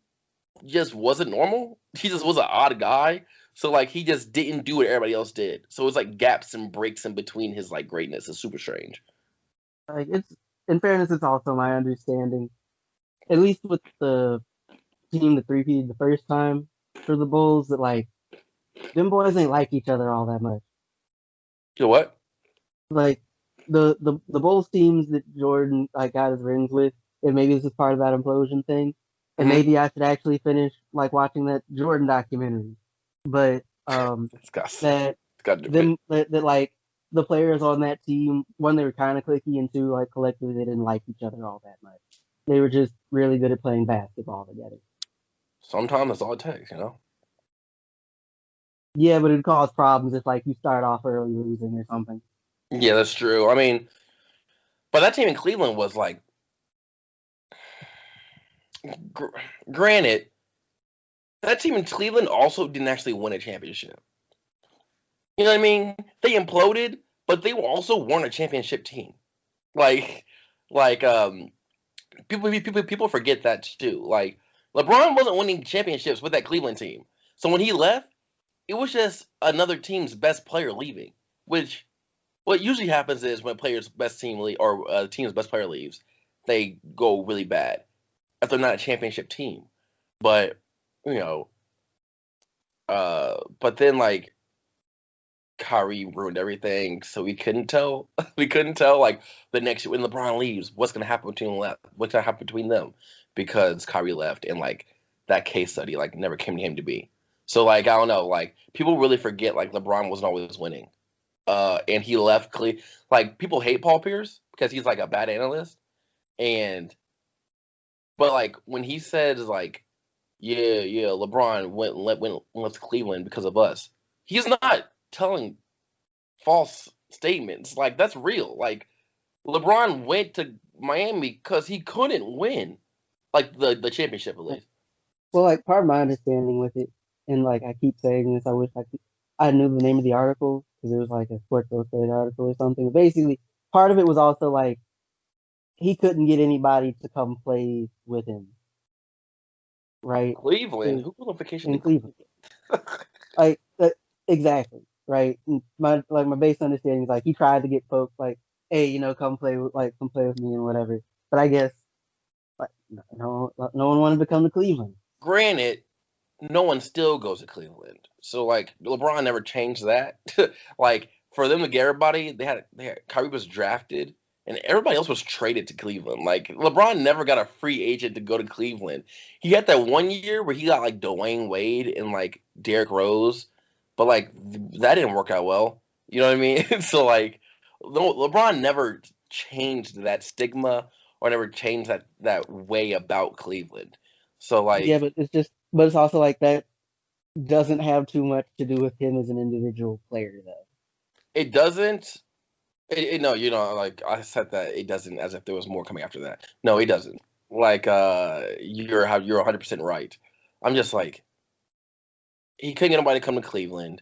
just wasn't normal. He just was an odd guy. So like he just didn't do what everybody else did. So it's like gaps and breaks in between his like greatness. It's super strange. like it's in fairness, it's also my understanding, at least with the team that three-peated the first time for the Bulls, that like them boys ain't like each other all that much. You know what? Like the Bulls teams that Jordan like got his rings with, and maybe this is part of that implosion thing, and Mm-hmm. maybe I should actually finish like watching that Jordan documentary. But It's got it's that got to fit. that like the players on that team, one, they were kind of clicky, and two, like collectively they didn't like each other all that much. They were just really good at playing basketball together. Sometimes that's all it takes. Yeah, but it caused problems if like you start off early losing or something. Yeah, that's true. I mean, but that team in Cleveland was like, gr- granted, that team in Cleveland also didn't actually win a championship. You know what I mean? They imploded, but they also weren't a championship team. Like, like people forget that too. Like LeBron wasn't winning championships with that Cleveland team. So when he left, it was just another team's best player leaving. Which what usually happens is when a player's best team or a team's best player leaves, they go really bad if they're not a championship team. But you know, but then like Kyrie ruined everything, so we couldn't tell. We couldn't tell like the next when LeBron leaves, what's gonna happen between them, because Kyrie left and like that case study like never came to be. So like I don't know, like people really forget like LeBron wasn't always winning. And he left like people hate Paul Pierce because he's like a bad analyst, and but like when he says like yeah LeBron went left to Cleveland because of us, he's not telling false statements. Like that's real. Like LeBron went to Miami because he couldn't win, like the championship at least. Well, like part of my understanding with it, and like I keep saying this, I wish I knew the name of the article because it was like a Sports Illustrated article or something. But basically, part of it was also like he couldn't get anybody to come play with him, right? Cleveland, 'Cause who was on vacation to in Cleveland. Cleveland? like exactly right. My base understanding is like he tried to get folks like, hey, come play with me and whatever. But I guess like no one wanted to come to Cleveland. Granted, no one still goes to Cleveland. So like LeBron never changed that. Like for them to get everybody, they had Kyrie was drafted and everybody else was traded to Cleveland. Like LeBron never got a free agent to go to Cleveland. He had that one year where he got like Dwayne Wade and like Derrick Rose, but like that didn't work out well. You know what I mean? So like no, LeBron never changed that stigma or never changed that way about Cleveland. So Yeah, like but it's also like that doesn't have too much to do with him as an individual player though. it doesn't. No, like I said that it doesn't, as if there was more coming after that. No, it doesn't. Like, you're 100% right. I'm just like he couldn't get nobody to come to Cleveland.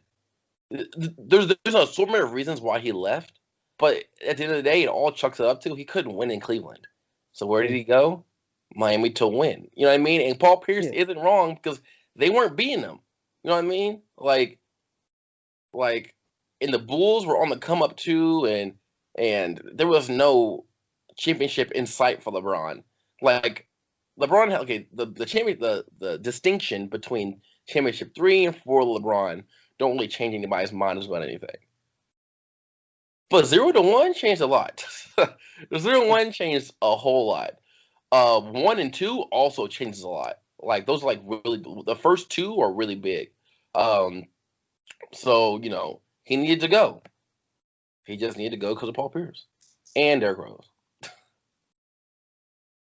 There's a so many reasons why he left, but at the end of the day, it all chucks it up to he couldn't win in Cleveland. So where did Yeah, he go? Miami to win. You know what I mean? And Paul Pierce yeah, isn't wrong because they weren't beating them. You know what I mean? Like, and the Bulls were on the come up too, and there was no championship in sight for LeBron. Like LeBron had the distinction between championship 3 and 4 LeBron don't really change anybody's mind about anything. But 0 to 1 changed a lot. 0 to 1 changed a whole lot. 1 and 2 also changes a lot. Like those are like really the first two are really big. Um, so he needed to go. He just needed to go because of Paul Pierce and Derrick Rose.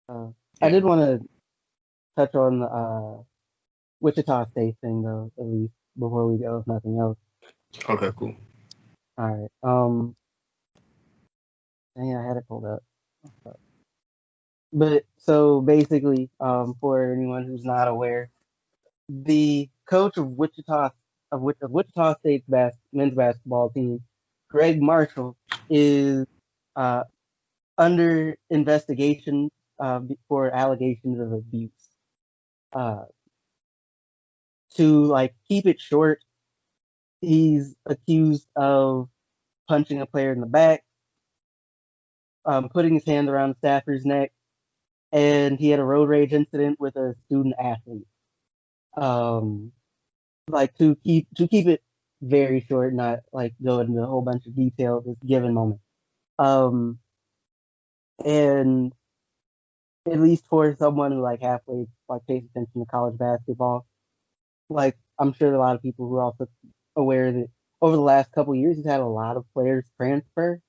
I Yeah. did want to touch on the Wichita State thing though, at least before we go, if nothing else. Okay, cool. All right. Dang, I had it pulled up. But so basically, for anyone who's not aware, the coach of Wichita State's men's basketball team, Greg Marshall, is uh, under investigation for allegations of abuse. Uh, to like keep it short, he's accused of punching a player in the back, putting his hand around a staffer's neck, and he had a road rage incident with a student athlete. Um, like to keep it very short, not like go into a whole bunch of detail at this given moment. Um, and at least for someone who like halfway like pays attention to college basketball, like I'm sure a lot of people who are also aware that over the last couple of years he's had a lot of players transfer,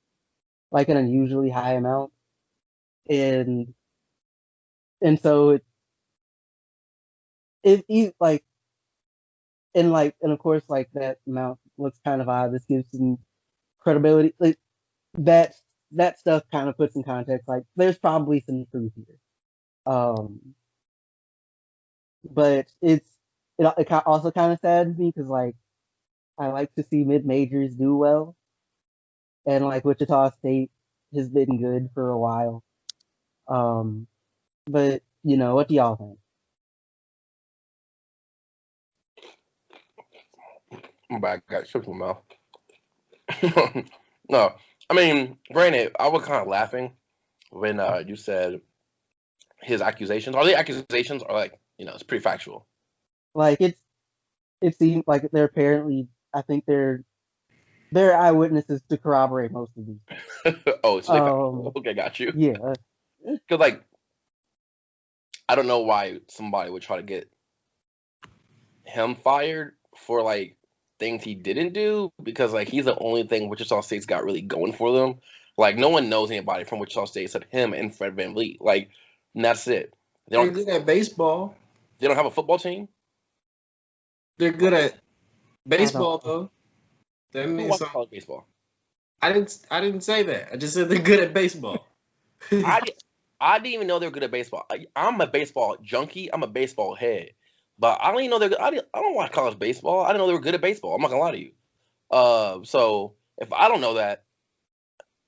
like an unusually high amount, and so it like and of course like that amount looks kind of odd. This gives some credibility. Like that that stuff kind of puts in context. Like there's probably some truth here. Um, but it also kind of saddens me because like I like to see mid majors do well, and like Wichita State has been good for a while. Um, but what do y'all think? My bad, got shook in my mouth. No, I mean, granted, I was kind of laughing when you said his accusations. Are they accusations or like it's pretty factual? Like it seems like they're apparently I think they're eyewitnesses to corroborate most of these. Oh, so they factual. Um, Okay, got you. yeah, Because like I don't know why somebody would try to get him fired for like things he didn't do because like he's the only thing Wichita State's got really going for them. Like no one knows anybody from Wichita State except him and Fred VanVleet. Like and that's it. They They're don't good at baseball. they don't have a football team. They're good at I don't. baseball though. That Who means watches something. college baseball? I didn't say that. I just said they're good at baseball. I, di- I didn't even know they were good at baseball. I'm a baseball junkie. I'm a baseball head, but I don't even know they're good. I don't watch college baseball. I didn't know they were good at baseball. I'm not gonna lie to you. So if I don't know that,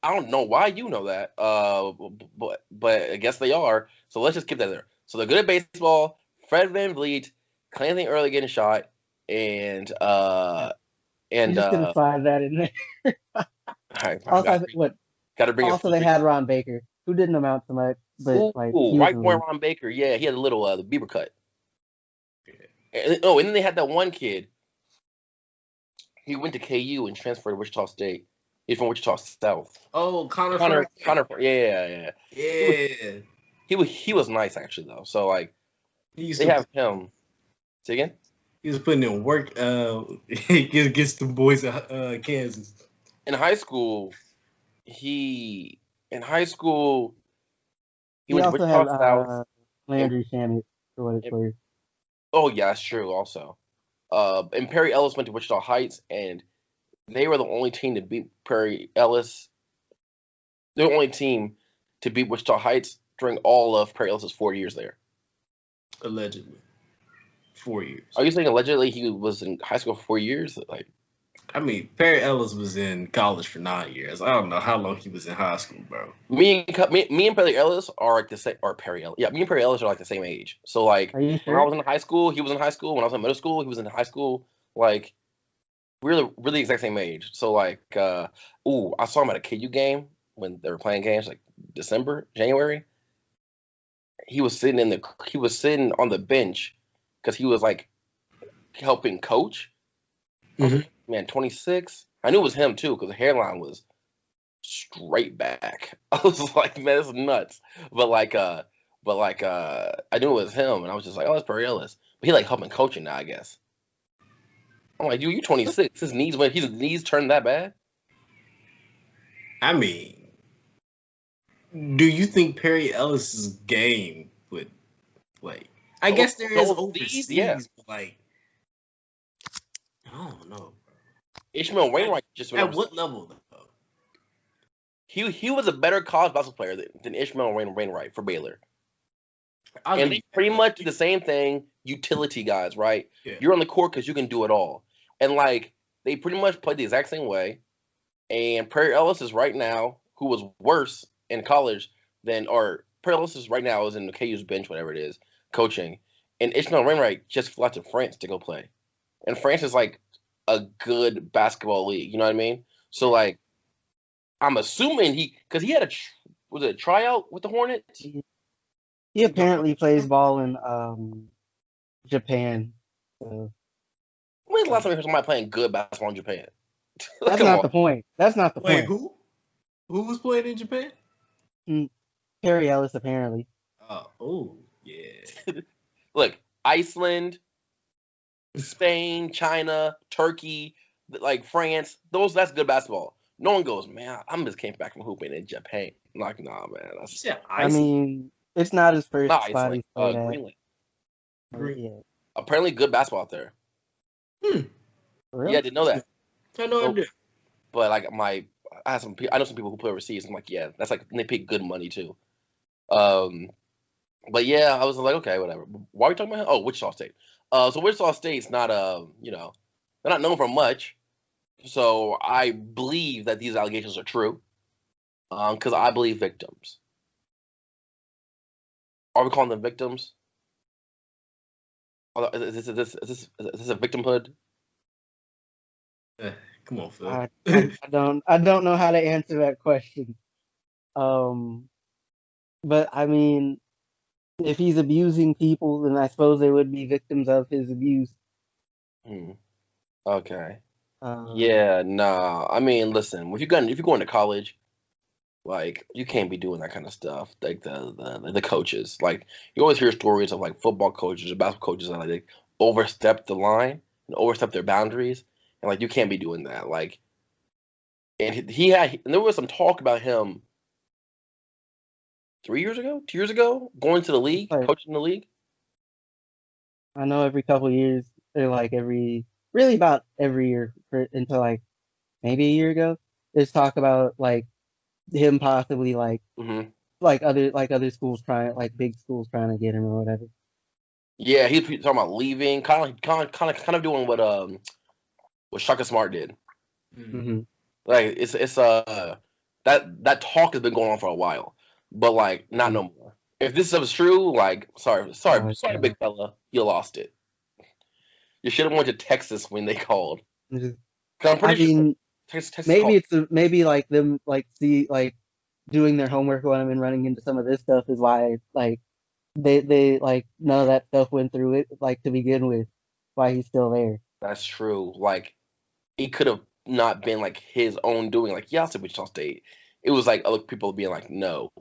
I don't know why you know that. But I guess they are. So let's just keep that there. So they're good at baseball. Fred VanVleet, Clancy early getting shot, and You just gonna slide that in there. I Also, got to bring it. Also, they had Ron Baker, who didn't amount to much, but Ooh, like he was white in the boy league. Ron Baker. Yeah, he had a little the Bieber cut. And then they had that one kid. He went to KU and transferred to Wichita State. He's from Wichita South. Oh, Connor. Yeah. Yeah. He was nice actually though. So like They have him. Say again. He was putting in work against the boys at Kansas. In high school, he went also to Wichita South. Landry Shamet for what it's worth. Oh yeah, that's true. Also, and Perry Ellis went to Wichita Heights, and they were the only team to beat Perry Ellis. They're the only team to beat Wichita Heights during all of Perry Ellis's 4 years there. Allegedly. 4 years. Are you saying allegedly he was in high school for 4 years? Like, I mean, Perry Ellis was in college for 9 years. I don't know how long he was in high school, bro. Me and Perry Ellis are like the same. Or Perry Ellis, yeah. Me and Perry Ellis are like the same age. So like, Are you sure? when I was in high school, he was in high school. When I was in middle school, he was in high school. Like, we're really the exact same age. So like, I saw him at a KU game when they were playing games, like January. He was sitting on the bench because he was like helping coach. Mm-hmm. Man, 26. I knew it was him too because the hairline was straight back. I was like, man, this is nuts. But I knew it was him, and I was just like, oh, that's Perry Ellis. But he like helping coaching now, I guess. I'm like, you 26. His knees turned that bad? I mean, do you think Perry Ellis's game would like? I guess there is overseas, yeah. But like, I don't know. Ishmael Wainwright just went at what level though? He was a better college basketball player than Ishmael Wainwright for Baylor. And they pretty much do the same thing, utility guys, right? Yeah. You're on the court because you can do it all. And, like, they pretty much played the exact same way. And Perry Ellis is right now, who was worse in college Perry Ellis is right now is in the KU's bench, whatever it is, coaching. And Ishmael Wainwright just flew out to France to go play. And France is, like, a good basketball league, you know what I mean? So, like, I'm assuming because he had a tryout with the Hornets? He apparently plays ball in Japan. So. When's the last time you heard somebody playing good basketball in Japan? That's not the point. That's not the point. Who? Who was playing in Japan? Perry Ellis, apparently. Oh, yeah. Look, Iceland, Spain, China, Turkey, like France, that's good basketball. No one goes, man, I just came back from hooping in Japan. I'm like, nah, man. I mean, it's not his first spot he's played at. Greenland. Yeah. Apparently good basketball out there. Really? Yeah, I didn't know that. I had no idea. But like I know some people who play overseas. I'm like, yeah, that's like they pay good money too. But yeah, I was like, okay, whatever. Why are we talking about? Oh, Wichita State. So Wichita State's not they're not known for much. So I believe that these allegations are true. Because I believe victims. Are we calling them victims? Is this a victimhood? Come on, Phil. I don't know how to answer that question. But I mean, if he's abusing people, then I suppose they would be victims of his abuse. Okay. Yeah, nah. I mean, listen, if you're going to college, like you can't be doing that kind of stuff. Like the coaches, like you always hear stories of like football coaches or basketball coaches that like they overstep the line and overstep their boundaries, and like you can't be doing that. Like, and there was some talk about him 2 years ago, going to the league, coaching the league. I know every couple of years, or like about every year until like maybe a year ago, there's talk about like him possibly like other schools trying, like big schools trying to get him or whatever. Yeah, he's talking about leaving, kind of doing what Shaka Smart did. Mm-hmm. Like it's that talk has been going on for a while, but like not no more. If this stuff is true, like sorry, big fella, you lost it. You should have went to Texas when they called. Just- 'Cause I'm I pretty sure mean, Texas maybe called. maybe like them like see like doing their homework on him and running into some of this stuff is why like they like none of that stuff went through it like to begin with. Why he's still there. That's true. Like it could have not been like his own doing. Like yeah, I'll say Wichita State. It was like other people being like, no,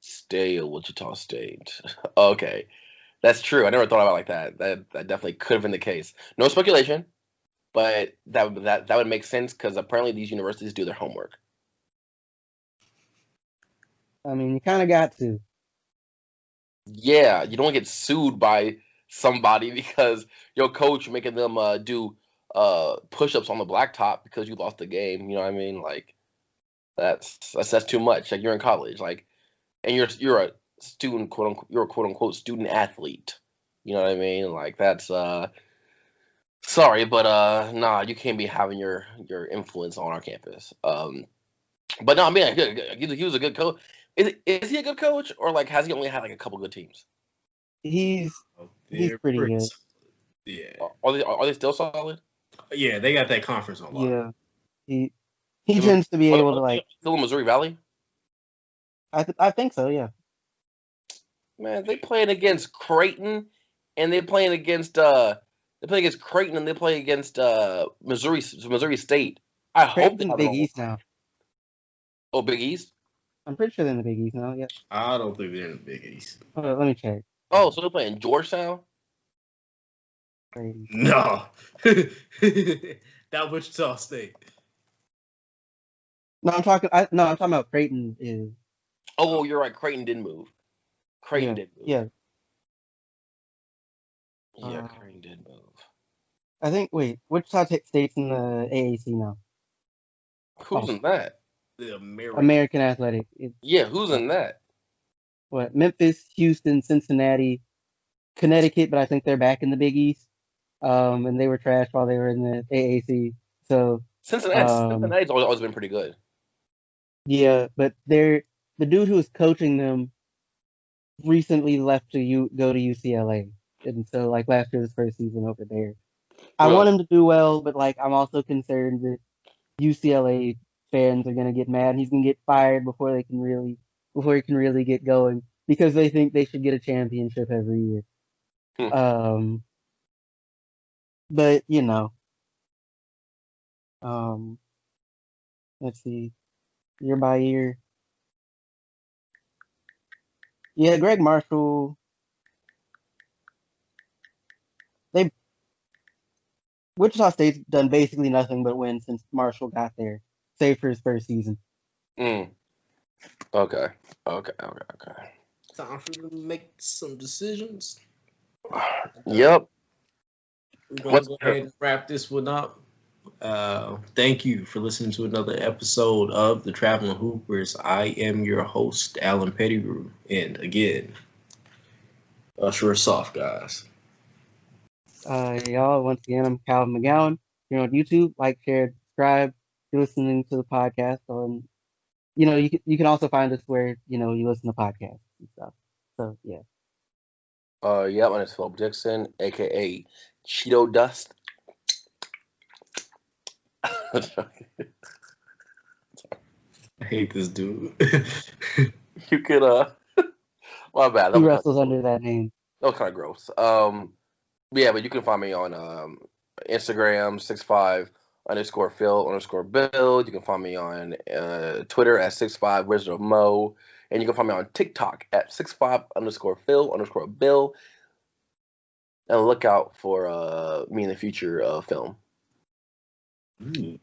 stay at Wichita State. Okay, that's true. I never thought about it like that. That definitely could have been the case. No speculation, but that would make sense because apparently these universities do their homework. I mean, you kind of got to. Yeah, you don't get sued by somebody because your coach making them do push-ups on the blacktop because you lost the game. You know what I mean? Like that's too much. Like you're in college, like, and you're a student, quote unquote, you're a quote unquote student athlete. You know what I mean? Like that's sorry, but nah, you can't be having your influence on our campus. But no, I mean, he was a good coach. Is he a good coach, or like has he only had like a couple good teams? He's They're pretty pretty good. solid. Yeah. Are they still solid? Yeah, they got that conference on lock. Yeah, he tends to be able to like. Still in Missouri Valley? I think so. Yeah. Man, they playing against Creighton, and they playing against Creighton, and they play against Missouri State. I hope Creighton's they in the have it Big on. East now. Oh, Big East. I'm pretty sure they're in the Big East now. Yeah. I don't think they're in the Big East. Hold on, let me check. Oh, so they're playing Georgetown. Creighton. No. That Wichita State. No, I'm talking about Creighton is. Oh, you're right. Creighton did move. Creighton Yeah. did move. Yeah. Yeah, Creighton did move. I think. Wait, Wichita State's in the AAC now. Who's in that? The American Athletic. It's, Yeah, who's in that? what? Memphis, Houston, Cincinnati, Connecticut, but I think they're back in the Big East. And they were trash while they were in the AAC. So Cincinnati's always been pretty good. yeah, but the dude who was coaching them recently left to go to UCLA, and so like last year's first season over there. I Really? want him to do well, but like I'm also concerned that UCLA fans are gonna get mad. He's gonna get fired before he can really get going because they think they should get a championship every year. Hmm. But you know, um, let's see, year by year. Yeah, Greg Marshall. They Wichita State's done basically nothing but win since Marshall got there, save for his first season. Okay. Okay. Time for them to make some decisions. Yep. We're going to go ahead and wrap this one up. Thank you for listening to another episode of The Traveling Hoopers. I am your host, Alan Pettigrew. And again, usher us off, guys. Y'all, once again, I'm Calvin McGowan. You're on YouTube. Like, share, subscribe. You're listening to the podcast on, you can also find us where, you listen to podcasts and stuff. So, yeah. Yeah, my name is Philip Dixon, aka Cheeto Dust. I hate this dude. You could my bad. He wrestles under that name. That was kind of gross. Yeah, but you can find me on Instagram 65_Phil_Bill. You can find me on Twitter at 65 Wizard of Mo, and you can find me on TikTok at 65_Phil_Bill. And look out for me in the future film. Ooh.